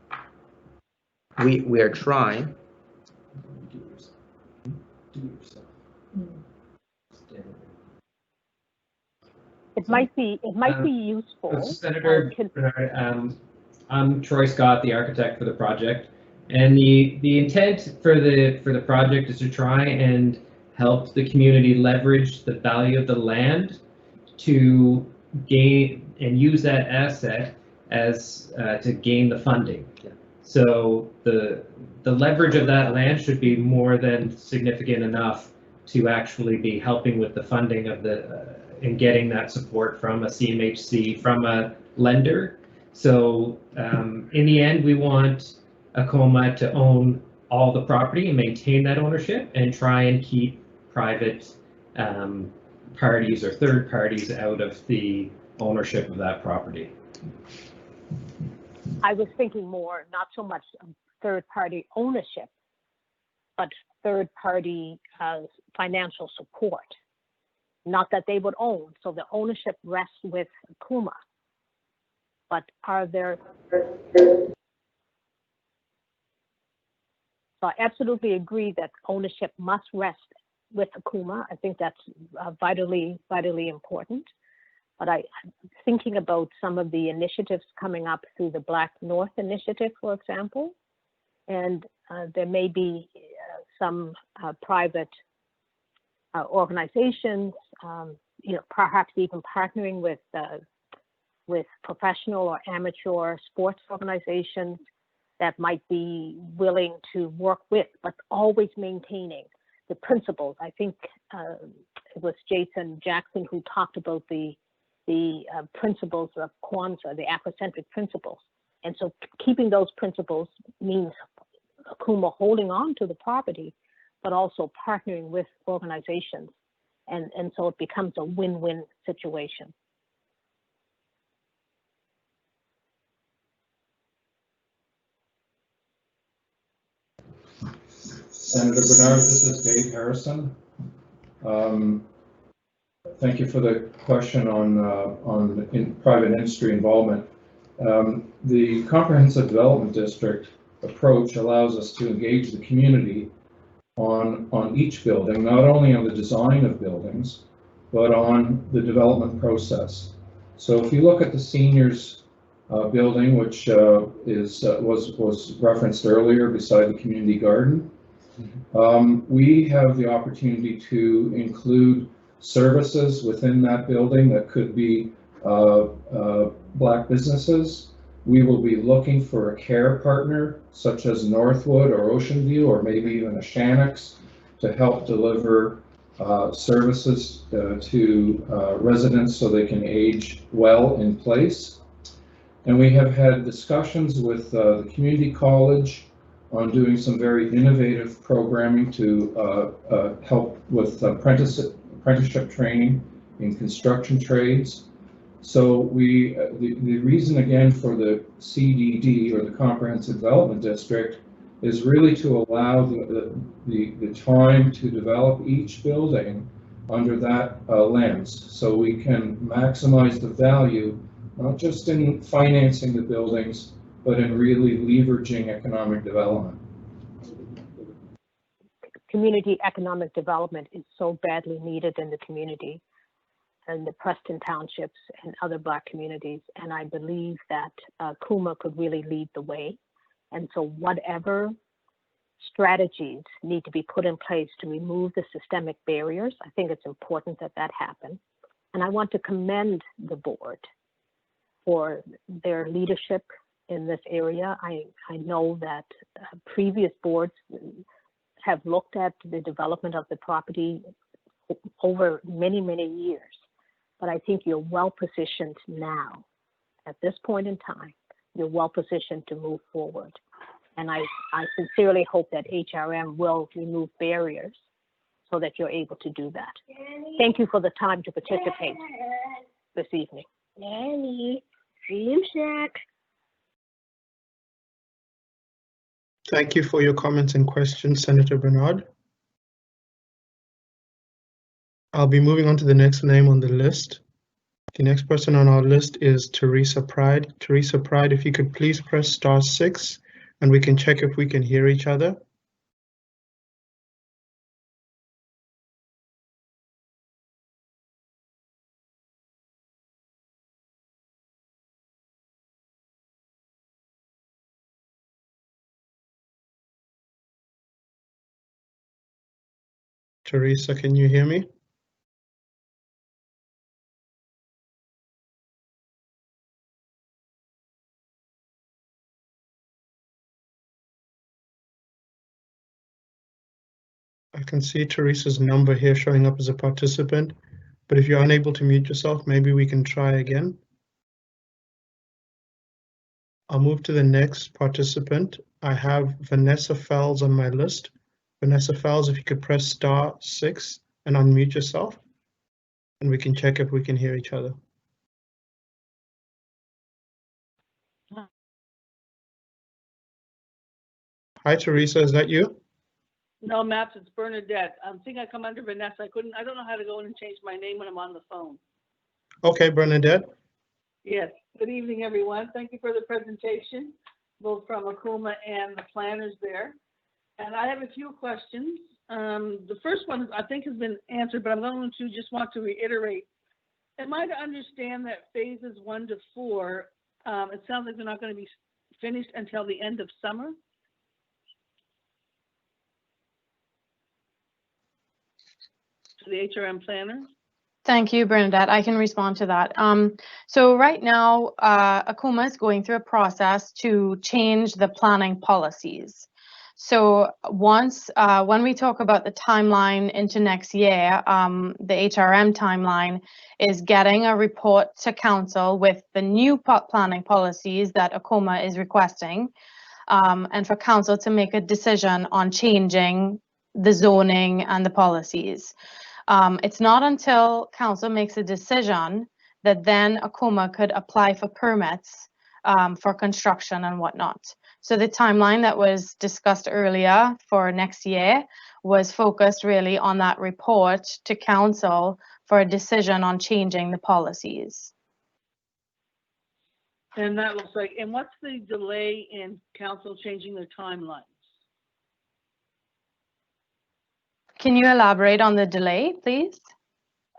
Speaker 4: We are trying.
Speaker 7: It might be useful.
Speaker 8: Senator Bernard, I'm Troy Scott, the architect for the project, and the intent for the project is to try and help the community leverage the value of the land to gain and use that asset as to gain the funding. Yeah. So the leverage of that land should be more than significant enough to actually be helping with the funding of the and getting that support from a CMHC, from a lender. So in the end, we want Akoma to own all the property and maintain that ownership, and try and keep private parties or third parties out of the ownership of that property.
Speaker 7: I was thinking more, not so much third party ownership, but third party financial support. Not that they would own, so the ownership rests with Akoma. But are there? So I absolutely agree that ownership must rest with Akoma. I think that's vitally important. But I'm thinking about some of the initiatives coming up through the Black North Initiative, for example, and there may be some private organizations, perhaps even partnering with professional or amateur sports organizations that might be willing to work with, but always maintaining the principles. I think it was Jason Jackson who talked about the principles of Kwanzaa, the Afrocentric principles. And so keeping those principles means Akoma holding on to the property, but also partnering with organizations. And so it becomes a win-win situation.
Speaker 6: Senator Bernard, this is Dave Harrison. Thank you for the question on private industry involvement. The Comprehensive Development District approach allows us to engage the community on each building, not only on the design of buildings,
Speaker 9: but on the development process. So if you look at the seniors building, which was referenced earlier beside the community garden, we have the opportunity to include services within that building that could be Black businesses. We will be looking for a care partner, such as Northwood or Ocean View, or maybe even a Shannix, to help deliver services to residents so they can age well in place. And we have had discussions with the community college on doing some very innovative programming to help with apprenticeship training in construction trades. So the reason again for the CDD, or the Comprehensive Development District, is really to allow the time to develop each building under that lens, so we can maximize the value, not just in financing the buildings, but in really leveraging economic development.
Speaker 7: Community economic development is so badly needed in the community and the Preston townships and other Black communities. And I believe that Akoma could really lead the way. And so whatever strategies need to be put in place to remove the systemic barriers, I think it's important that that happen. And I want to commend the board for their leadership in this area. I know that previous boards have looked at the development of the property over many, many years. But I think you're well positioned now. At this point in time, you're well positioned to move forward. And I sincerely hope that HRM will remove barriers so that you're able to do that. Thank you for the time to participate this evening. Nanny, dream shack.
Speaker 5: Thank you for your comments and questions, Senator Bernard. I'll be moving on to the next name on the list. The next person on our list is Theresa Pride. Theresa Pride, if you could please press *6 and we can check if we can hear each other. Theresa, can you hear me? I can see Theresa's number here showing up as a participant, but if you're unable to mute yourself, maybe we can try again. I'll move to the next participant. I have Vanessa Fells on my list. Vanessa Fells, if you could press *6 and unmute yourself, and we can check if we can hear each other. Hi, Theresa, is that you?
Speaker 10: No, Maps, it's Bernadette. I think I come under Vanessa. I don't know how to go in and change my name when I'm on the phone.
Speaker 5: Okay, Bernadette.
Speaker 10: Yes, good evening, everyone. Thank you for the presentation, both from Akoma and the planners there. And I have a few questions. The first one I think has been answered, but I'm going to just want to reiterate. Am I to understand that phases 1 to 4, it sounds like they're not going to be finished until the end of summer? To the HRM planner?
Speaker 2: Thank you, Bernadette. I can respond to that. So right now, Akoma is going through a process to change the planning policies. So once, when we talk about the timeline into next year, the HRM timeline is getting a report to council with the new planning policies that Akoma is requesting, and for council to make a decision on changing the zoning and the policies. It's not until council makes a decision that then Akoma could apply for permits for construction and whatnot. So the timeline that was discussed earlier for next year was focused really on that report to council for a decision on changing the policies.
Speaker 10: And that looks like, and what's the delay in council changing their timelines?
Speaker 2: Can you elaborate on the delay, please?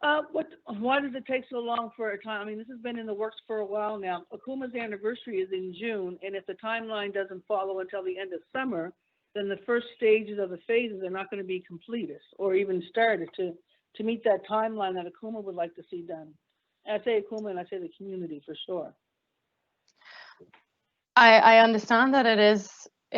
Speaker 10: Why does it take so long for a time? I mean, this has been in the works for a while now. Akoma's anniversary is in June, and if the timeline doesn't follow until the end of summer, then the first stages of the phases are not going to be completed or even started to meet that timeline that Akoma would like to see done. I say Akoma and I say the community for sure.
Speaker 2: I understand that it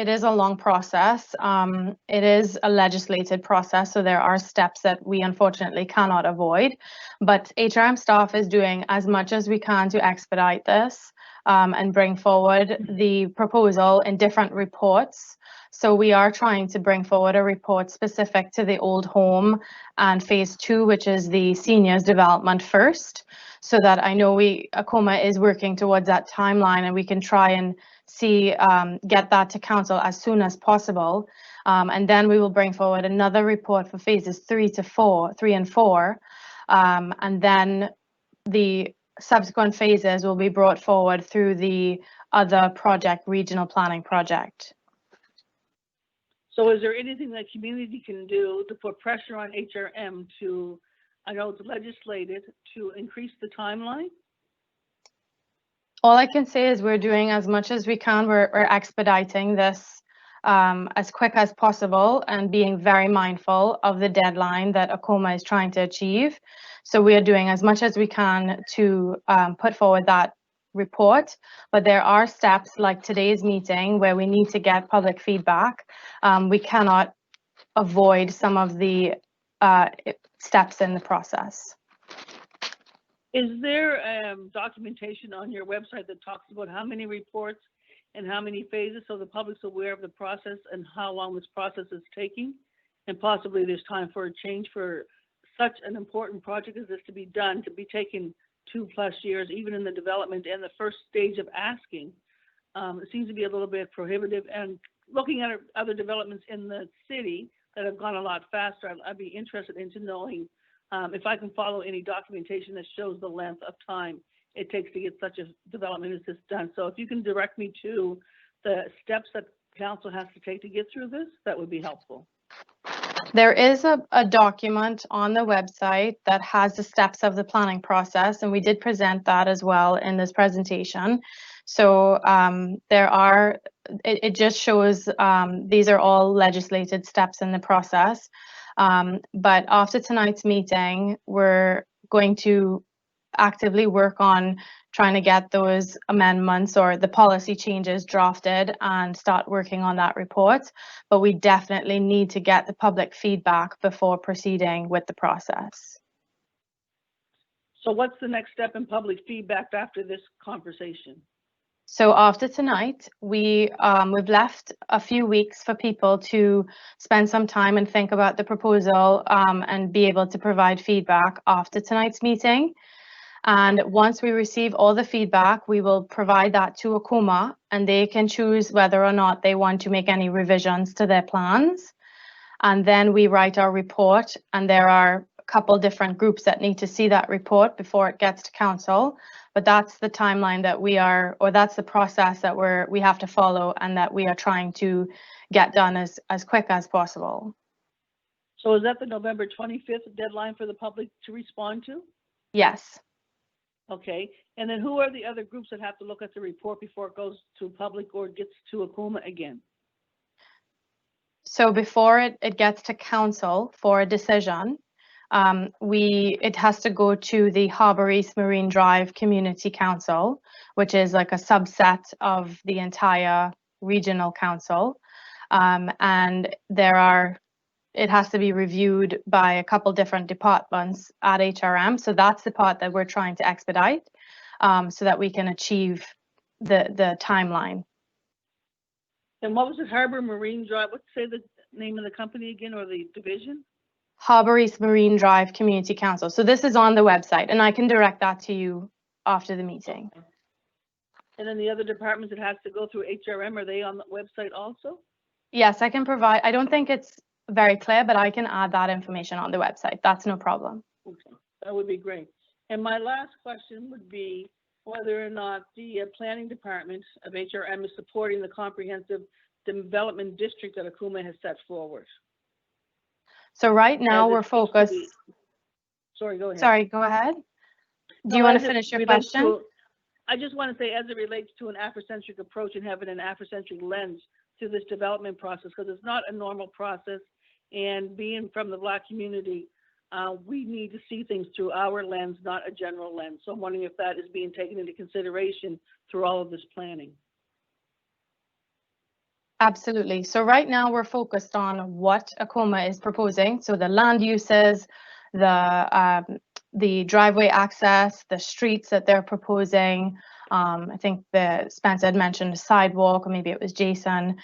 Speaker 2: is a long process. It is a legislated process, so there are steps that we unfortunately cannot avoid. But HRM staff is doing as much as we can to expedite this and bring forward the proposal in different reports. So we are trying to bring forward a report specific to the old home and phase 2, which is the seniors development first, so that I know Akoma is working towards that timeline and we can try and see, get that to council as soon as possible. And then we will bring forward another report for phases 3 and 4. And then the subsequent phases will be brought forward through the other project, regional planning project.
Speaker 10: So is there anything that community can do to put pressure on HRM to, I know it's legislated, to increase the timeline?
Speaker 2: All I can say is we're doing as much as we can. We're expediting this as quick as possible and being very mindful of the deadline that Akoma is trying to achieve. So we are doing as much as we can to put forward that report, but there are steps like today's meeting where we need to get public feedback. We cannot avoid some of the steps in the process.
Speaker 10: Is there documentation on your website that talks about how many reports and how many phases, so the public's aware of the process and how long this process is taking? And possibly there's time for a change for such an important project as this to be done, to be taken 2+ years, even in the development and the first stage of asking. It seems to be a little bit prohibitive. And looking at other developments in the city that have gone a lot faster, I'd be interested into knowing if I can follow any documentation that shows the length of time it takes to get such a development as this done. So if you can direct me to the steps that council has to take to get through this, that would be helpful.
Speaker 2: There is a document on the website that has the steps of the planning process, and we did present that as well in this presentation. So it just shows these are all legislated steps in the process. But after tonight's meeting, we're going to actively work on trying to get those amendments or the policy changes drafted and start working on that report. But we definitely need to get the public feedback before proceeding with the process.
Speaker 10: So what's the next step in public feedback after this conversation?
Speaker 2: So after tonight, we've left a few weeks for people to spend some time and think about the proposal and be able to provide feedback after tonight's meeting. And once we receive all the feedback, we will provide that to Akoma, and they can choose whether or not they want to make any revisions to their plans. And then we write our report, and there are a couple different groups that need to see that report before it gets to council. But that's the timeline that that's the process that we have to follow and that we are trying to get done as quick as possible.
Speaker 10: So is that the November 25th deadline for the public to respond to?
Speaker 2: Yes.
Speaker 10: Okay, and then who are the other groups that have to look at the report before it goes to public or gets to Akoma again?
Speaker 2: So before it gets to council for a decision, it has to go to the Harbour East Marine Drive Community Council, which is like a subset of the entire regional council. And it has to be reviewed by a couple different departments at HRM. So that's the part that we're trying to expedite so that we can achieve the timeline.
Speaker 10: And what was it, Harbour Marine Drive? Let's say the name of the company again, or the division?
Speaker 2: Harbour East Marine Drive Community Council. So this is on the website, and I can direct that to you after the meeting.
Speaker 10: Okay. And then the other departments that has to go through HRM, are they on the website also?
Speaker 2: Yes, I can provide. I don't think it's very clear, but I can add that information on the website. That's no problem.
Speaker 10: Okay, that would be great. And my last question would be whether or not the planning department of HRM is supporting the comprehensive development district that Akoma has set forward.
Speaker 2: So right now we're focused.
Speaker 10: Sorry, go ahead.
Speaker 2: Sorry, go ahead. Do you
Speaker 10: No,
Speaker 2: want
Speaker 10: as
Speaker 2: to
Speaker 10: it
Speaker 2: finish your
Speaker 10: relates
Speaker 2: question?
Speaker 10: to- I just want to say, as it relates to an Afrocentric approach and having an Afrocentric lens to this development process, because it's not a normal process. And being from the Black community, we need to see things through our lens, not a general lens. So I'm wondering if that is being taken into consideration through all of this planning.
Speaker 2: Absolutely. So right now we're focused on what Akoma is proposing. So the land uses, the driveway access, the streets that they're proposing. I think Spencer had mentioned a sidewalk, or maybe it was Jason.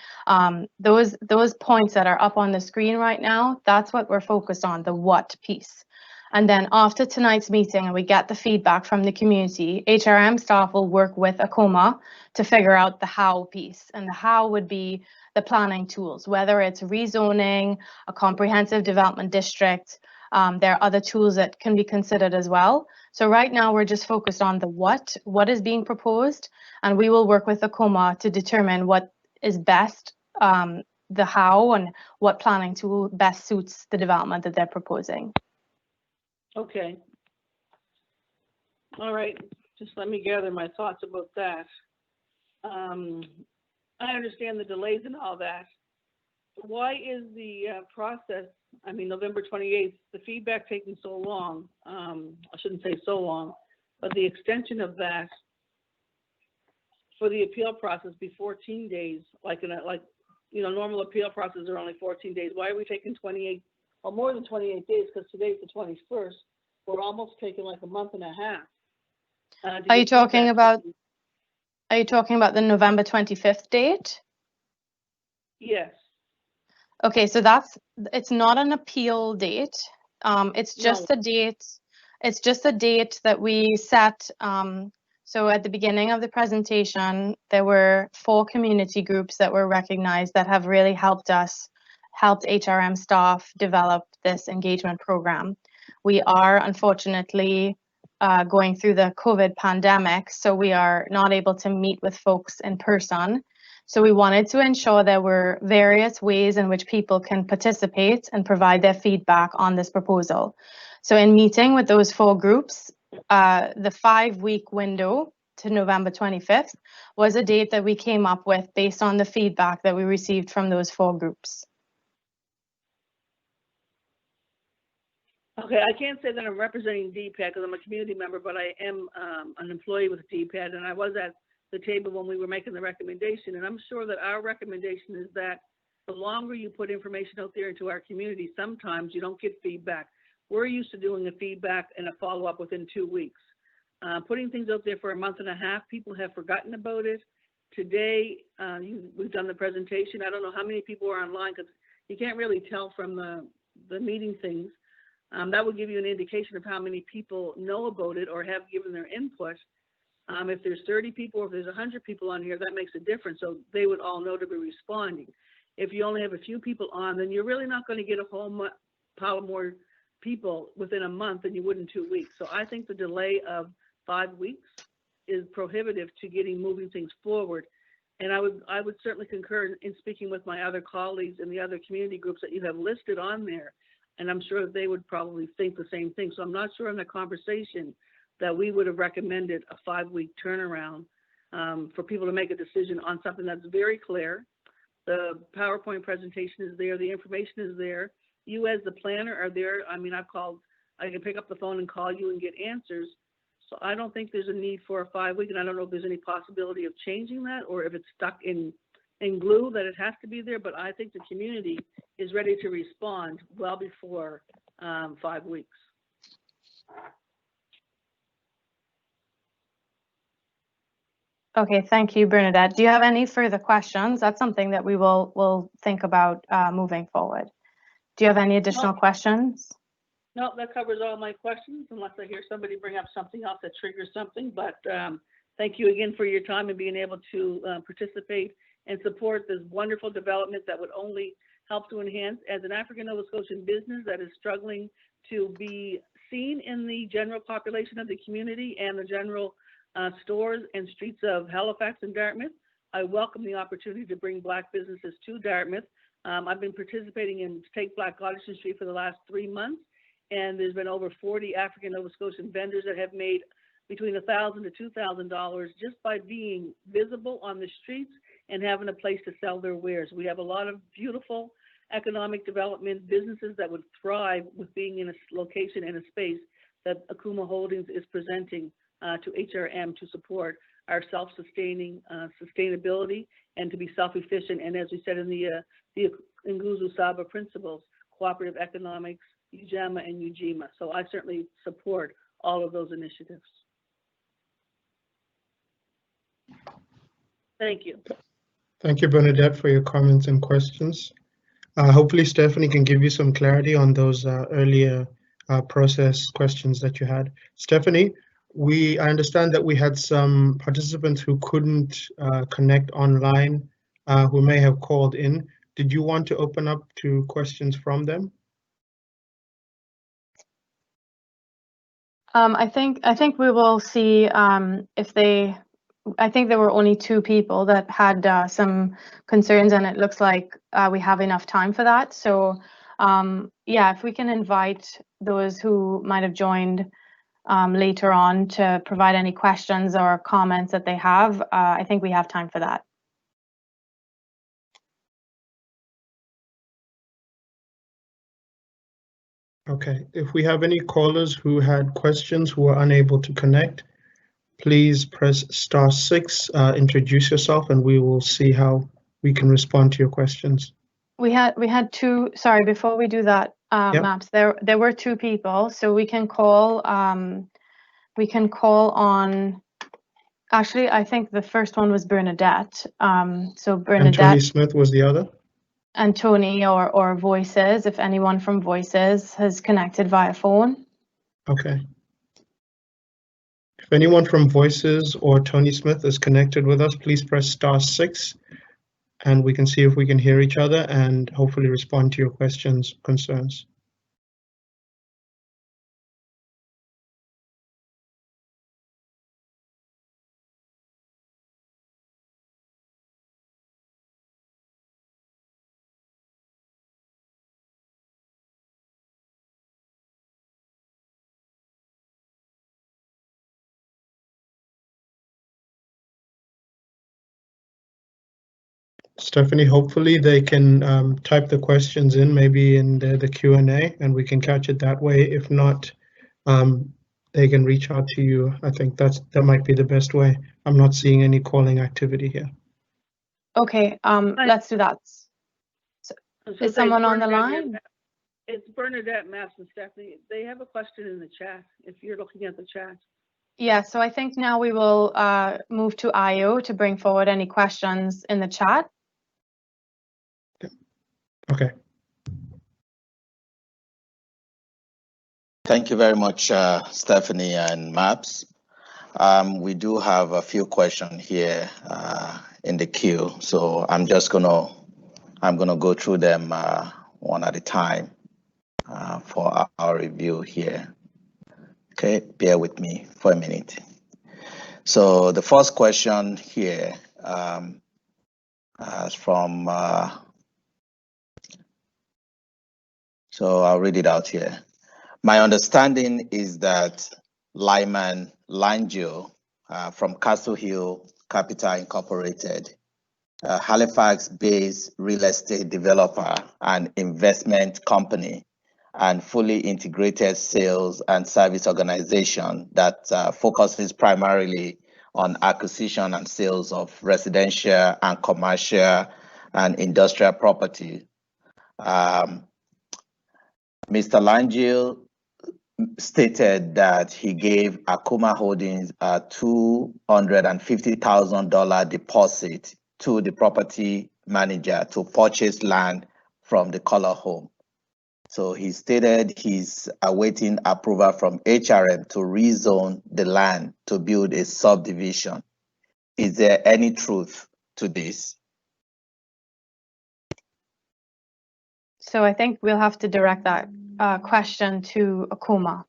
Speaker 2: Those points that are up on the screen right now, that's what we're focused on, the what piece. And then after tonight's meeting and we get the feedback from the community, HRM staff will work with Akoma to figure out the how piece. And the how would be the planning tools, whether it's rezoning, a comprehensive development district. There are other tools that can be considered as well. So right now we're just focused on the what is being proposed, and we will work with Akoma to determine what is best, the how, and what planning tool best suits the development that they're proposing.
Speaker 10: Okay. All right, just let me gather my thoughts about that. I understand the delays and all that. Why is the process, I mean, November 28th, the feedback taking so long? I shouldn't say so long, but the extension of that for the appeal process be 14 days, normal appeal processes are only 14 days. Why are we taking 28, or more than 28 days? Because today's the 21st. We're almost taking like a month and a half.
Speaker 2: Are you talking about the November 25th date?
Speaker 10: Yes.
Speaker 2: Okay, so it's not an appeal date. It's just a date. It's just a date that we set. So at the beginning of the presentation, there were 4 community groups that were recognized that have really helped HRM staff develop this engagement program. We are unfortunately going through the COVID pandemic, so we are not able to meet with folks in person. So we wanted to ensure there were various ways in which people can participate and provide their feedback on this proposal. So in meeting with those 4 groups, the 5-week window to November 25th was a date that we came up with based on the feedback that we received from those 4 groups.
Speaker 10: Okay, I can't say that I'm representing DPAD because I'm a community member, but I am an employee with DPAD, and I was at the table when we were making the recommendation. And I'm sure that our recommendation is that the longer you put information out there into our community, sometimes you don't get feedback. We're used to doing a feedback and a follow-up within 2 weeks. Putting things out there for a month and a half, people have forgotten about it. Today, we've done the presentation. I don't know how many people are online because you can't really tell from the meeting things. That would give you an indication of how many people know about it or have given their input. If there's 30 people or if there's 100 people on here, that makes a difference. So they would all know to be responding. If you only have a few people on, then you're really not going to get a whole pile more people within a month than you would in 2 weeks. So I think the delay of 5 weeks is prohibitive to moving things forward. And I would certainly concur in speaking with my other colleagues in the other community groups that you have listed on there. And I'm sure they would probably think the same thing. So I'm not sure in the conversation that we would have recommended a 5-week turnaround for people to make a decision on something that's very clear. The PowerPoint presentation is there. The information is there. You as the planner are there. I mean, I can pick up the phone and call you and get answers. So I don't think there's a need for a 5-week, and I don't know if there's any possibility of changing that or if it's stuck in glue that it has to be there, but I think the community is ready to respond well before 5 weeks.
Speaker 2: Okay, thank you, Bernadette. Do you have any further questions? That's something that we will think about moving forward. Do you have any additional questions?
Speaker 10: No, that covers all my questions, unless I hear somebody bring up something else that triggers something. But thank you again for your time and being able to participate and support this wonderful development that would only help to enhance as an African Nova Scotian business that is struggling to be seen in the general population of the community and the general stores and streets of Halifax and Dartmouth. I welcome the opportunity to bring Black businesses to Dartmouth. I've been participating in Take Black Goddess Street for the last 3 months, and there's been over 40 African Nova Scotian vendors that have made between $1,000 to $2,000 just by being visible on the streets and having a place to sell their wares. We have a lot of beautiful economic development businesses that would thrive with being in a location and a space that Akoma Holdings is presenting to HRM to support our self-sustaining sustainability and to be self-efficient. And as we said in the Nguzu Saba principles, cooperative economics, UJAMA and UJIMA. So I certainly support all of those initiatives. Thank you.
Speaker 5: Thank you, Bernadette, for your comments and questions. Hopefully Stephanie can give you some clarity on those earlier process questions that you had. Stephanie, I understand that we had some participants who couldn't connect online, who may have called in. Did you want to open up to questions from them?
Speaker 2: I think we will see if they. I think there were only 2 people that had some concerns, and it looks like we have enough time for that. So yeah, if we can invite those who might have joined later on to provide any questions or comments that they have, I think we have time for that.
Speaker 5: Okay, if we have any callers who had questions who were unable to connect, please press *6, introduce yourself, and we will see how we can respond to your questions.
Speaker 2: We had 2. Sorry, before we do that,
Speaker 5: Yep.
Speaker 2: Maps. There were 2 people, so we can call. We can call on. Actually, I think the first one was Bernadette. So Bernadette.
Speaker 5: And Tony Smith was the other.
Speaker 2: And Tony or Voices, if anyone from Voices has connected via phone.
Speaker 5: Okay. If anyone from Voices or Tony Smith is connected with us, please press *6 and we can see if we can hear each other and hopefully respond to your questions, concerns. Stephanie, hopefully they can type the questions in, maybe in the Q&A, and we can catch it that way. If not, they can reach out to you. I think that might be the best way. I'm not seeing any calling activity here.
Speaker 2: Okay, let's do that. So, is someone on the line?
Speaker 10: It's Bernadette, Maps, and Stephanie. They have a question in the chat, if you're looking at the chat.
Speaker 2: Yeah, so I think now we will move to IO to bring forward any questions in the chat.
Speaker 5: Okay.
Speaker 1: Thank you very much, Stephanie and Maps. We do have a few questions here in the queue, so I'm gonna go through them one at a time for our review here. Okay, bear with me for a minute. So the first question here is from. So I'll read it out here. My understanding is that Lyman Langio from Castle Hill Capital Incorporated, a Halifax-based real estate developer and investment company and fully integrated sales and service organization that focuses primarily on acquisition and sales of residential and commercial and industrial property. Mr. Langio stated that he gave Akoma Holdings a $250,000 deposit to the property manager to purchase land from the Color Home. So he stated he's awaiting approval from HRM to rezone the land to build a subdivision. Is there any truth to this?
Speaker 2: So I think we'll have to direct that question to Akoma.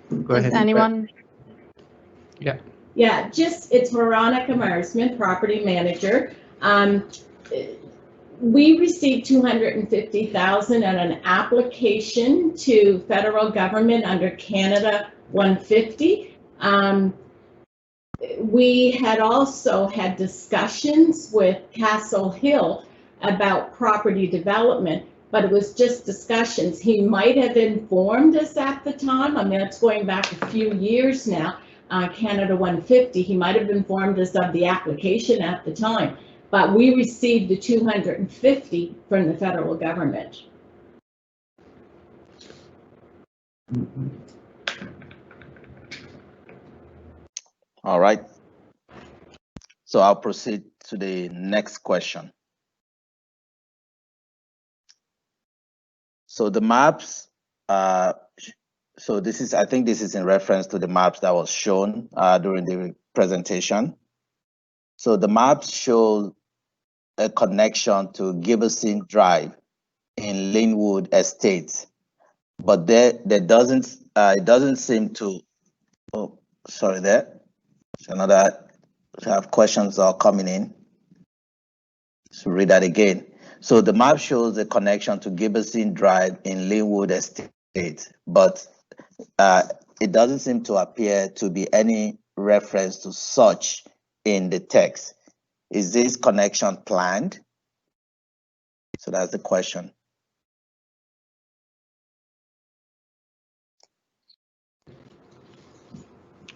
Speaker 4: Go ahead.
Speaker 2: Is anyone?
Speaker 4: Yeah.
Speaker 11: Yeah, it's Veronica Marsman, property manager. We received $250,000 on an application to federal government under Canada 150. We had also had discussions with Castle Hill about property development, but it was just discussions. He might have informed us at the time. I mean, it's going back a few years now. Canada 150, he might have informed us of the application at the time, but we received the 250 from the federal government.
Speaker 1: All right. So I'll proceed to the next question. So the maps, so this is, I think this is in reference to the maps that was shown during the presentation. So the maps show a connection to Gibbonson Drive in Linwood Estates, but there doesn't, it doesn't seem to, oh, sorry there. So another, have questions are coming in. So read that again. So the map shows a connection to Gibbonson Drive in Linwood Estate, but it doesn't seem to appear to be any reference to such in the text. Is this connection planned? So that's the question.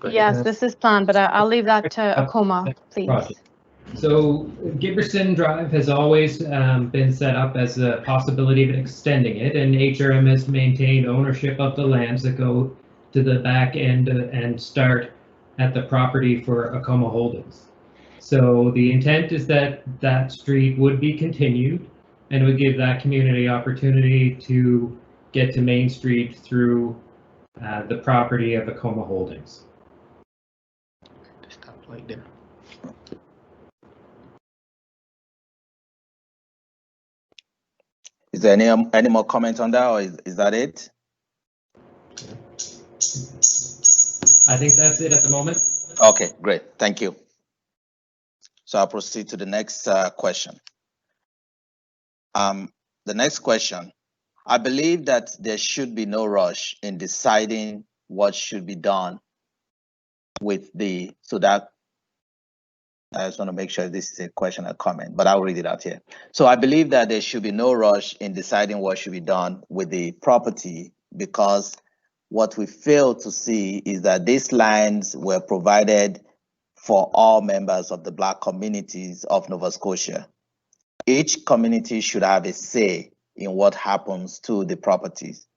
Speaker 2: Yes, this is planned, but I'll leave that to Akoma, please.
Speaker 8: So Gibbonson Drive has always been set up as a possibility of extending it, and HRM has maintained ownership of the lands that go to the back end and start at the property for Akoma Holdings. So the intent is that that street would be continued and would give that community opportunity to get to Main Street through the property of Akoma Holdings.
Speaker 4: Stop right there.
Speaker 1: Is there any more comment on that, or is that it?
Speaker 8: I think that's it at the moment.
Speaker 1: Okay, great, thank you. So I'll proceed to the next question. The next question, I believe that there should be no rush in deciding what should be done with the, so that, I just want to make sure this is a question or comment, but I'll read it out here. So I believe that there should be no rush in deciding what should be done with the property, because what we fail to see is that these lands were provided for all members of the Black communities of Nova Scotia. Each community should have a say in what happens to the properties.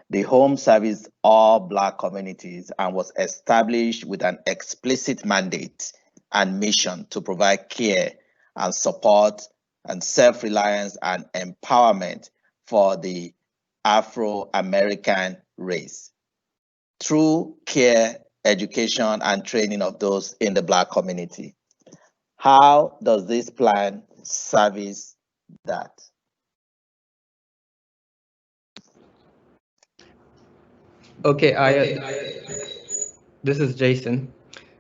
Speaker 1: The home serviced all Black communities and was established with an explicit mandate and mission to provide care and support and self-reliance and empowerment for the Afro-American race through care, education, and training of those in the Black community. How does this plan service that?
Speaker 4: Okay, this is Jason.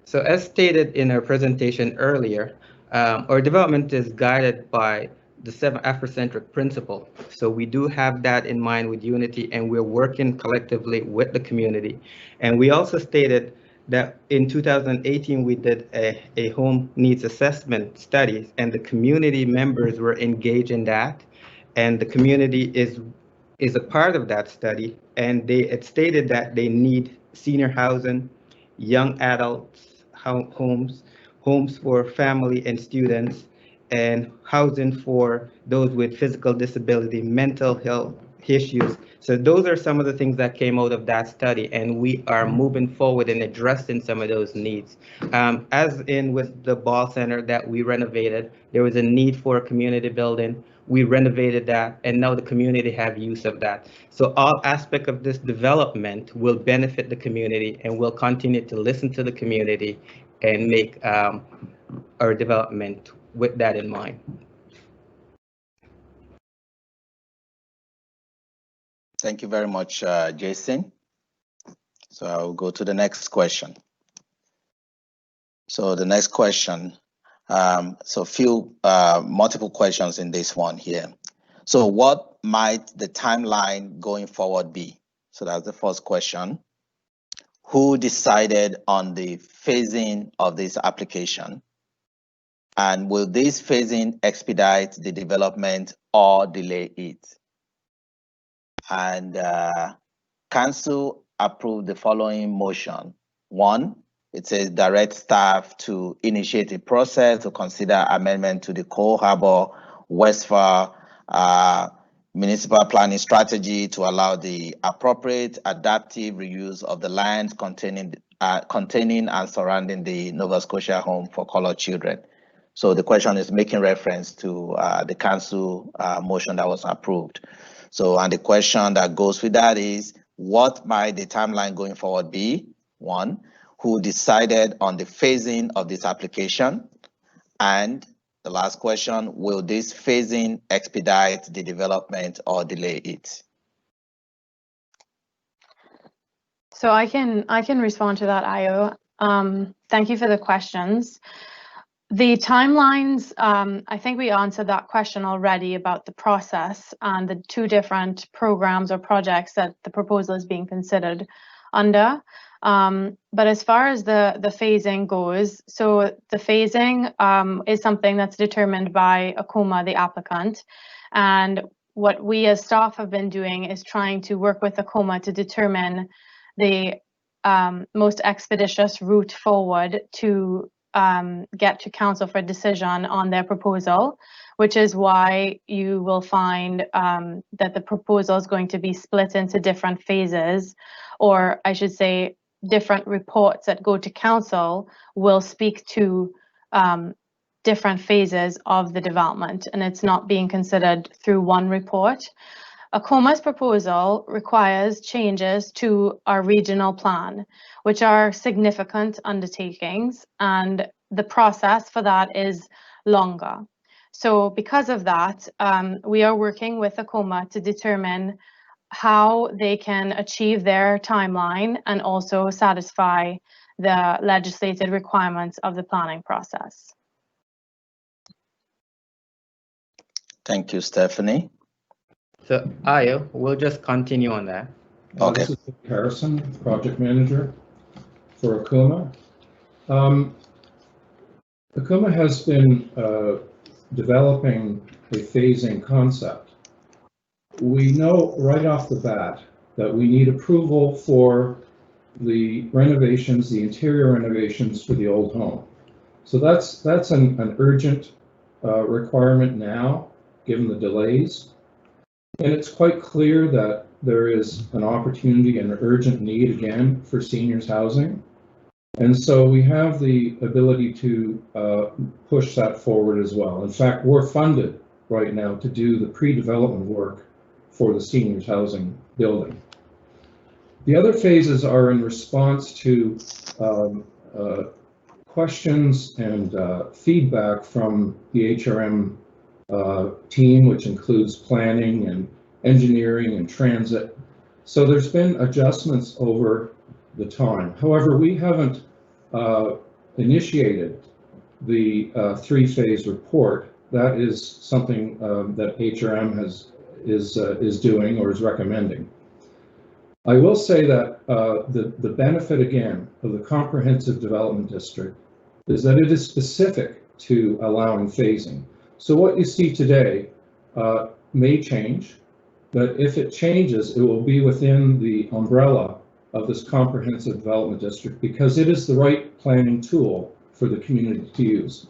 Speaker 4: So as stated in our presentation earlier, our development is guided by the 7 Afrocentric principle. So we do have that in mind with unity, and we're working collectively with the community. And we also stated that in 2018, we did a home needs assessment study, and the community members were engaged in that. And the community is a part of that study, and it stated that they need senior housing, young adults homes for family and students, and housing for those with physical disability, mental health issues. So those are some of the things that came out of that study, and we are moving forward and addressing some of those needs. As in with the ball center that we renovated, there was a need for a community building. We renovated that, and now the community have use of that. So all aspects of this development will benefit the community, and we'll continue to listen to the community and make our development with that in mind.
Speaker 1: Thank you very much, Jason. So I'll go to the next question. So the next question, multiple questions in this one here. So what might the timeline going forward be? So that's the first question. Who decided on the phasing of this application? And will this phasing expedite the development or delay it? And Council approved the following motion. 1, it says direct staff to initiate a process to consider amendment to the Coal Harbor Westphal municipal planning strategy to allow the appropriate adaptive reuse of the lands containing and surrounding the Nova Scotia Home for colored children. So the question is making reference to the council motion that was approved. So, and the question that goes with that is, what might the timeline going forward be? 1, who decided on the phasing of this application? And the last question, will this phasing expedite the development or delay it?
Speaker 2: So I can respond to that, Ayo. Thank you for the questions. The timelines, I think we answered that question already about the process and the 2 different programs or projects that the proposal is being considered under. But as far as the phasing goes, so the phasing is something that's determined by Akoma, the applicant. And what we as staff have been doing is trying to work with Akoma to determine the most expeditious route forward to get to council for decision on their proposal, which is why you will find that the proposal is going to be split into different phases, or I should say different reports that go to council will speak to different phases of the development, and it's not being considered through one report. Akoma's proposal requires changes to our regional plan, which are significant undertakings, and the process for that is longer. So because of that, we are working with Akoma to determine how they can achieve their timeline and also satisfy the legislated requirements of the planning process.
Speaker 1: Thank you, Stephanie.
Speaker 4: So Ayo, we'll just continue on that.
Speaker 1: Okay.
Speaker 9: This is Harrison, project manager for Akoma. Akoma has been developing a phasing concept. We know right off the bat that we need approval for the renovations, the interior renovations for the old home. So that's an urgent requirement now, given the delays. And it's quite clear that there is an opportunity and an urgent need again for seniors housing. And so we have the ability to push that forward as well. In fact, we're funded right now to do the pre-development work for the seniors housing building. The other phases are in response to questions and feedback from the HRM team, which includes planning and engineering and transit. So there's been adjustments over the time. However, we haven't initiated the 3-phase report. That is something that HRM is doing or is recommending. I will say that the benefit again of the comprehensive development district is that it is specific to allowing phasing. So what you see today may change, but if it changes, it will be within the umbrella of this comprehensive development district because it is the right planning tool for the community to use.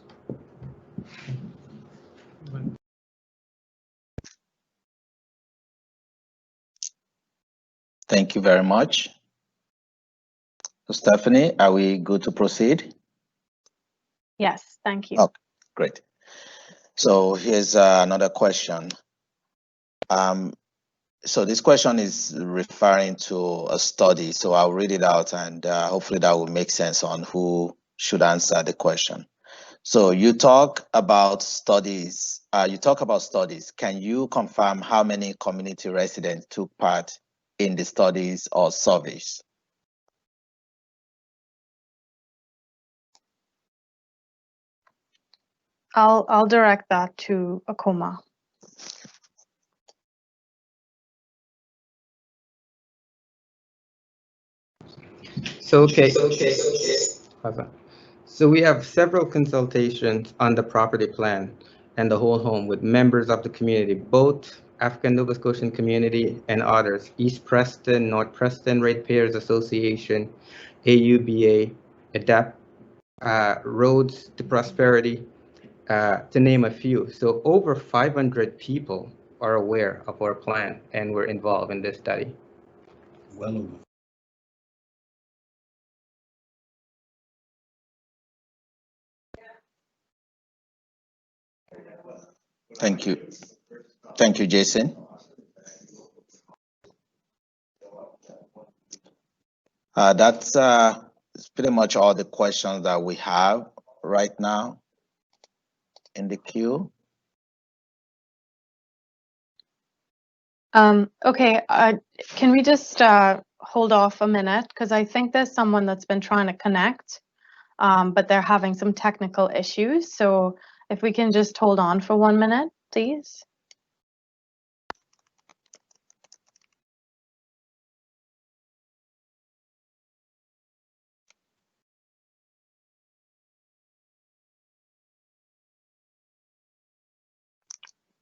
Speaker 1: Thank you very much. So Stephanie, are we good to proceed?
Speaker 2: Yes, thank you.
Speaker 1: Oh, great. So here's another question. So this question is referring to a study, so I'll read it out and hopefully that will make sense on who should answer the question. So you talk about studies. Can you confirm how many community residents took part in the studies or surveys?
Speaker 2: I'll direct that to Akoma.
Speaker 4: So, okay. So we have several consultations on the property plan and the whole home with members of the community, both African Nova Scotian community and others, East Preston, North Preston Ratepayers Association, AUBA, Adapt Roads to Prosperity, to name a few. So over 500 people are aware of our plan and were involved in this study.
Speaker 3: Well over.
Speaker 1: Thank you. Thank you, Jason. That's pretty much all the questions that we have right now in the queue.
Speaker 2: Okay, can we just hold off a minute? Because I think there's someone that's been trying to connect, but they're having some technical issues. So if we can just hold on for 1 minute, please.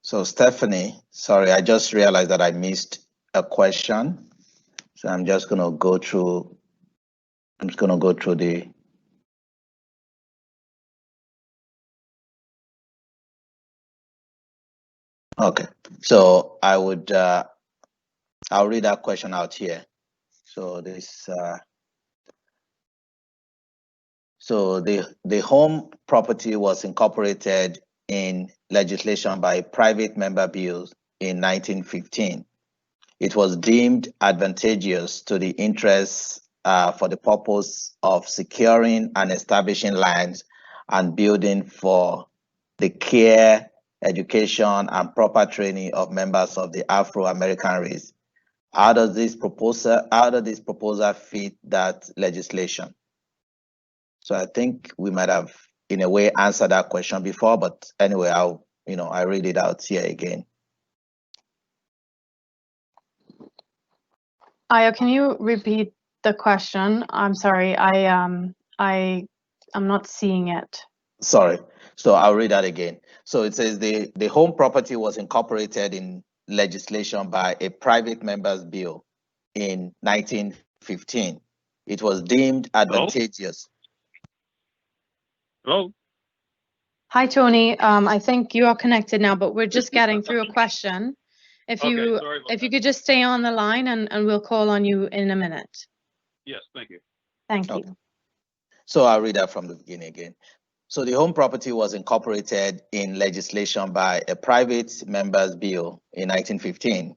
Speaker 1: So Stephanie, sorry, I just realized that I missed a question. So I'm just going to go through the Okay, so I'll read that question out here. So this, so the home property was incorporated in legislation by private member bills in 1915. It was deemed advantageous to the interests for the purpose of securing and establishing lands and building for the care, education, and proper training of members of the Afro-American race. How does this proposal fit that legislation? So I think we might have, in a way, answered that question I read it out here again.
Speaker 2: Aya, can you repeat the question? I'm sorry, I'm not seeing it.
Speaker 1: Sorry, so I'll read that again. So it says the home property was incorporated in legislation by a private member's bill in 1915. It was deemed advantageous.
Speaker 12: Hello?
Speaker 2: Hi, Tony. I think you are connected now, but we're just getting through a question. If you could just stay on the line and we'll call on you in a minute.
Speaker 12: Yes, thank you.
Speaker 2: Thank you.
Speaker 1: So I'll read that from the beginning again. So the home property was incorporated in legislation by a private member's bill in 1915.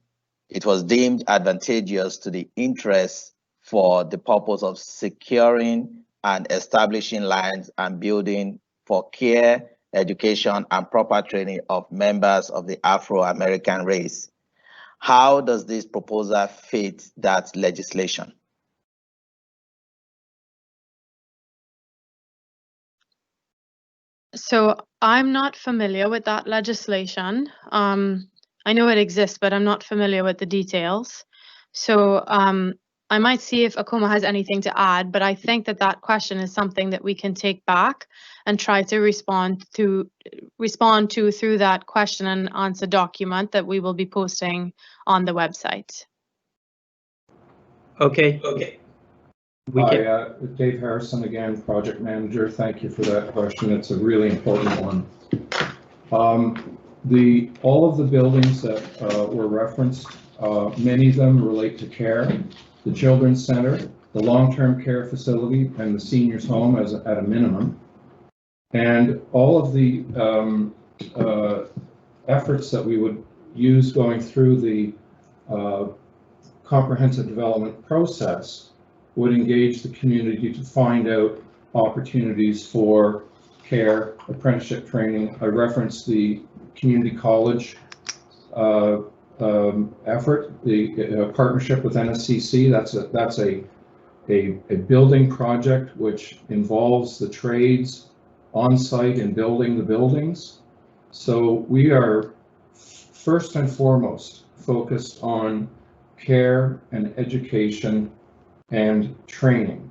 Speaker 1: It was deemed advantageous to the interests for the purpose of securing and establishing lands and building for care, education, and proper training of members of the Afro-American race. How does this proposal fit that legislation?
Speaker 2: So I'm not familiar with that legislation. I know it exists, but I'm not familiar with the details. So I might see if Akoma has anything to add, but I think that question is something that we can take back and try to respond to through that question and answer document that we will be posting on the website.
Speaker 4: Okay.
Speaker 9: Hi, Dave Harrison again, project manager. Thank you for that question. It's a really important one. All of the buildings that were referenced, many of them relate to care. The Children's Center, the long-term care facility, and the seniors' home at a minimum. And all of the efforts that we would use going through the comprehensive development process would engage the community to find out opportunities for care, apprenticeship training. I referenced the community college effort, the partnership with NSHCC. That's a building project which involves the trades, on site in building the buildings. So we are first and foremost focused on care and education and training.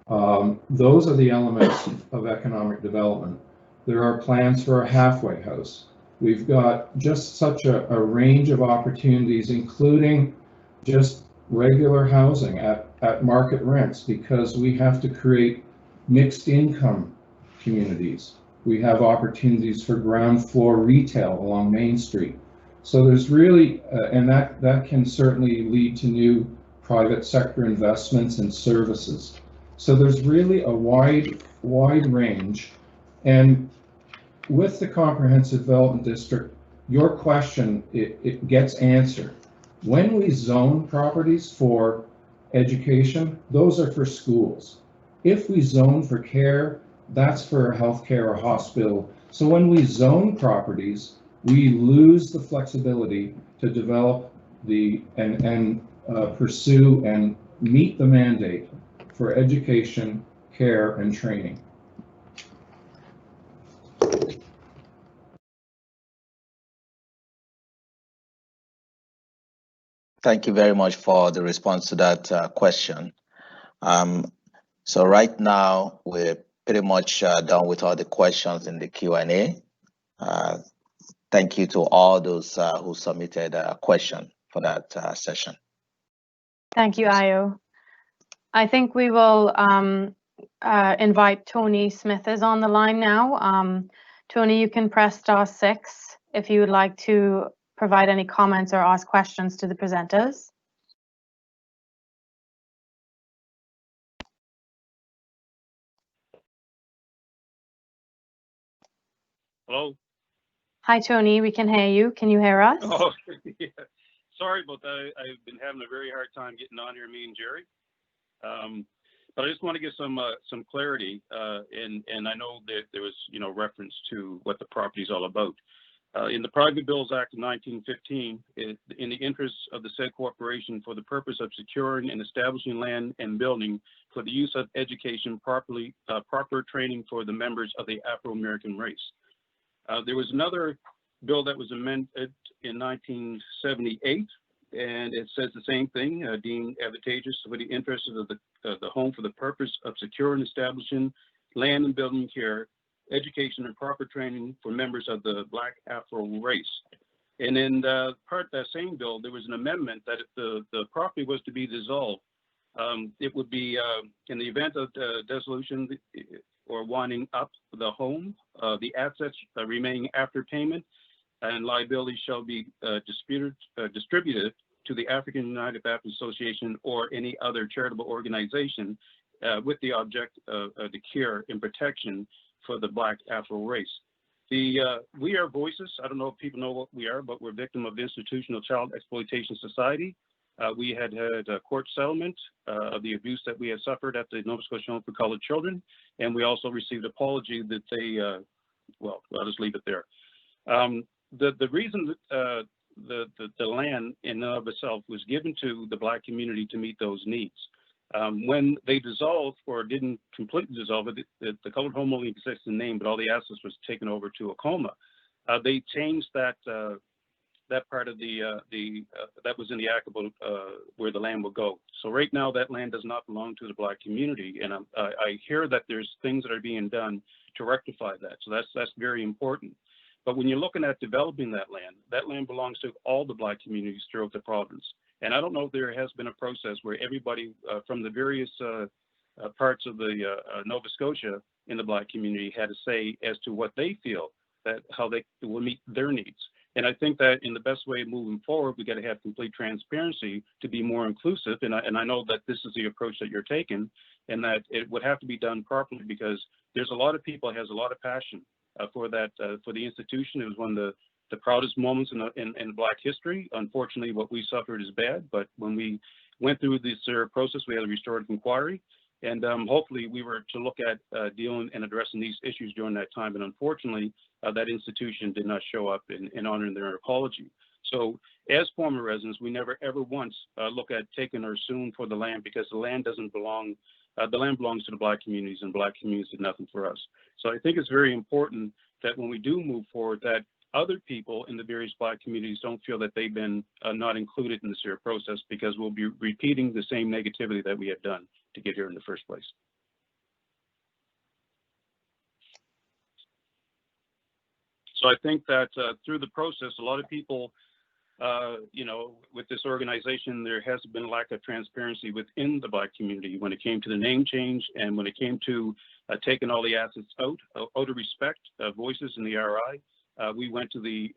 Speaker 9: Those are the elements of economic development. There are plans for a halfway house. We've got just such a range of opportunities, including just regular housing at market rents, because we have to create mixed income communities. We have opportunities for ground floor retail along Main Street. So there's really, and that can certainly lead to new private sector investments and services. So there's really a wide range. And with the Comprehensive Development District, your question, it gets answered. When we zone properties for education, those are for schools. If we zone for care, that's for healthcare or hospital. So when we zone properties, we lose the flexibility to develop and pursue and meet the mandate for education, care, and training.
Speaker 1: Thank you very much for the response to that question. So right now, we're pretty much done with all the questions in the Q&A. Thank you to all those who submitted a question for that session.
Speaker 2: Thank you, Ayo. I think we will invite Tony Smith is on the line now. Tony, you can press *6 if you would like to provide any comments or ask questions to the presenters.
Speaker 12: Hello.
Speaker 2: Hi, Tony. We can hear you. Can you hear us?
Speaker 12: Oh, yeah. Sorry about that. I've been having a very hard time getting on here, me and Jerry. But I just want to give some clarity, and I know that there was, reference to what the property is all about. In the Private Bills Act of 1915, in the interests of the said corporation for the purpose of securing and establishing land and building for the use of education, proper training for the members of the Afro-American race. There was another bill that was amended in 1978, and it says the same thing, deemed advantageous for the interests of the home for the purpose of securing and establishing land and building care, education, and proper training for members of the Black Afro race. And in part of that same bill, there was an amendment that if the property was to be dissolved, it would be in the event of dissolution or winding up the home, the assets remaining after payment and liability shall be distributed to the African United Baptist Association or any other charitable organization with the object of the care and protection for the Black Afro race. We are Voices. I don't know if people know what we are, but we're victim of institutional child exploitation society. We had a court settlement of the abuse that we had suffered at the Nova Scotia Home for Colored Children, and we also received an apology that they, well, I'll just leave it there. The reason that the land in and of itself was given to the Black community to meet those needs. When they dissolved or didn't completely dissolve it, the Colored Home only exists in name, but all the assets was taken over to Akoma. They changed that part of that was in the act about where the land will go. So right now that land does not belong to the Black community, and I hear that there's things that are being done to rectify that. So that's very important. But when you're looking at developing that land belongs to all the Black communities throughout the province. And I don't know if there has been a process where everybody from the various parts of the Nova Scotia in the Black community had a say as to what they feel, that how they will meet their needs. And I think that in the best way moving forward, we got to have complete transparency to be more inclusive. And I know that this is the approach that you're taking, and that it would have to be done properly, because there's a lot of people that has a lot of passion for that, for the institution. It was one of the proudest moments in Black history. Unfortunately, what we suffered is bad, but when we went through this process, we had a restorative inquiry, and hopefully we were to look at dealing and addressing these issues during that time. And unfortunately, that institution did not show up in honoring their apology. So as former residents, we never ever once look at taking or suing for the land, because the land doesn't belong the land belongs to the Black communities, and Black communities did nothing for us. So I think it's very important that when we do move forward, that other people in the various Black communities don't feel that they've been not included in the SEER process, because we'll be repeating the same negativity that we have done to get here in the first place. So I think that through the process, a lot of people, you know, with this organization, there has been a lack of transparency within the Black community when it came to the name change, and when it came to taking all the assets out of respect, voices in the RI. We went to the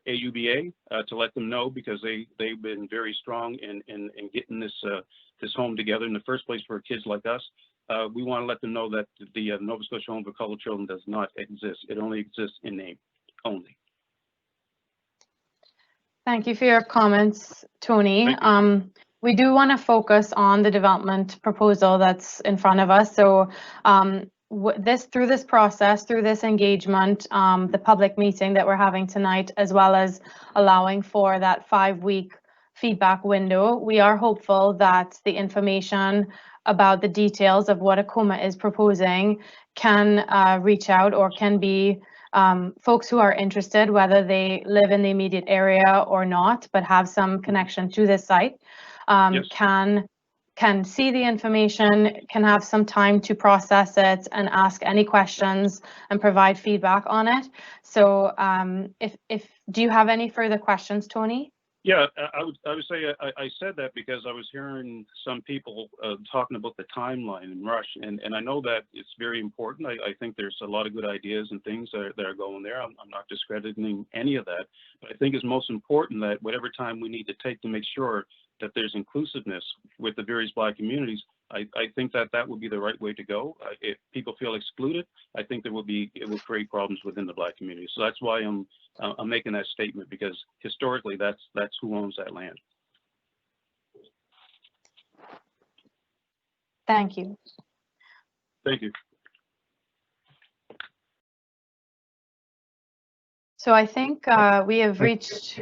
Speaker 12: AUBA to let them know, because they've been very strong in getting this home together in the first place for kids like us. We want to let them know that the Nova Scotia Home for Colored Children does not exist. It only exists in name only.
Speaker 2: Thank you for your comments, Tony. We do want to focus on the development proposal that's in front of us. So through this process, through this engagement, the public meeting that we're having tonight, as well as allowing for that 5-week feedback window, we are hopeful that the information about the details of what Akoma is proposing can reach out, or can be folks who are interested, whether they live in the immediate area or not, but have some connection to this site, yes, can see the information, can have some time to process it and ask any questions and provide feedback on it. So do you have any further questions, Tony?
Speaker 12: Yeah, I would say I said that because I was hearing some people talking about the timeline and rush, and I know that it's very important. I think there's a lot of good ideas and things that are going there. I'm not discrediting any of that, but I think it's most important that whatever time we need to take to make sure that there's inclusiveness with the various Black communities, I think that would be the right way to go. If people feel excluded, I think it will create problems within the Black community. So that's why I'm making that statement, because historically that's who owns that land.
Speaker 2: Thank you.
Speaker 12: Thank you.
Speaker 2: So I think we have reached.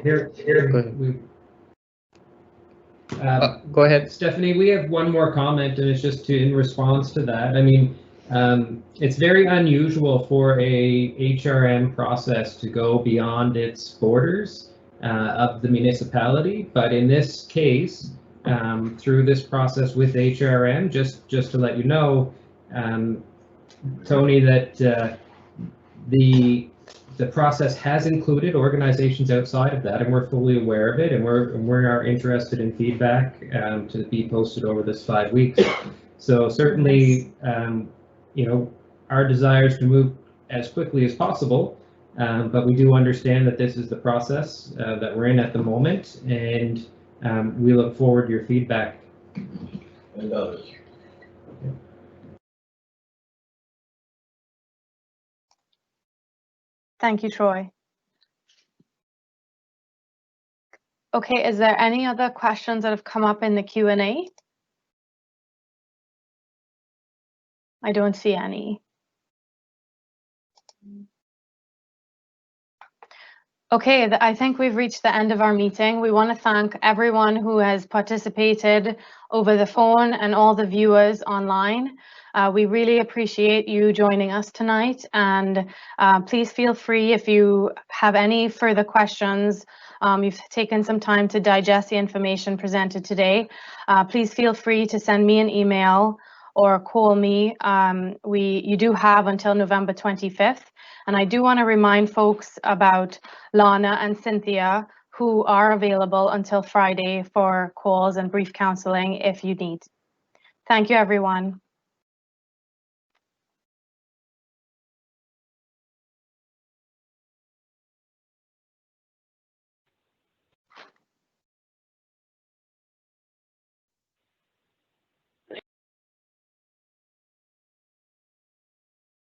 Speaker 4: Go ahead.
Speaker 8: Stephanie, we have one more comment, and it's just in response to that. I mean, it's very unusual for a HRM process to go beyond its borders of the municipality, but in this case, through this process with HRM, just to let you know, Tony, that the process has included organizations outside of that, and we're fully aware of it, and we are interested in feedback to be posted over this 5 weeks. So certainly, you know, our desire is to move as quickly as possible, but we do understand that this is the process that we're in at the moment, and we look forward to your feedback.
Speaker 13: And others.
Speaker 2: Thank you, Troy. Okay, is there any other questions that have come up in the Q&A? I don't see any. Okay, I think we've reached the end of our meeting. We want to thank everyone who has participated over the phone and all the viewers online. We really appreciate you joining us tonight, and please feel free if you have any further questions. You've taken some time to digest the information presented today. Please feel free to send me an email or call me. You do have until November 25th. And I do want to remind folks about Lana and Cynthia, who are available until Friday for calls and brief counseling if you need. Thank you, everyone.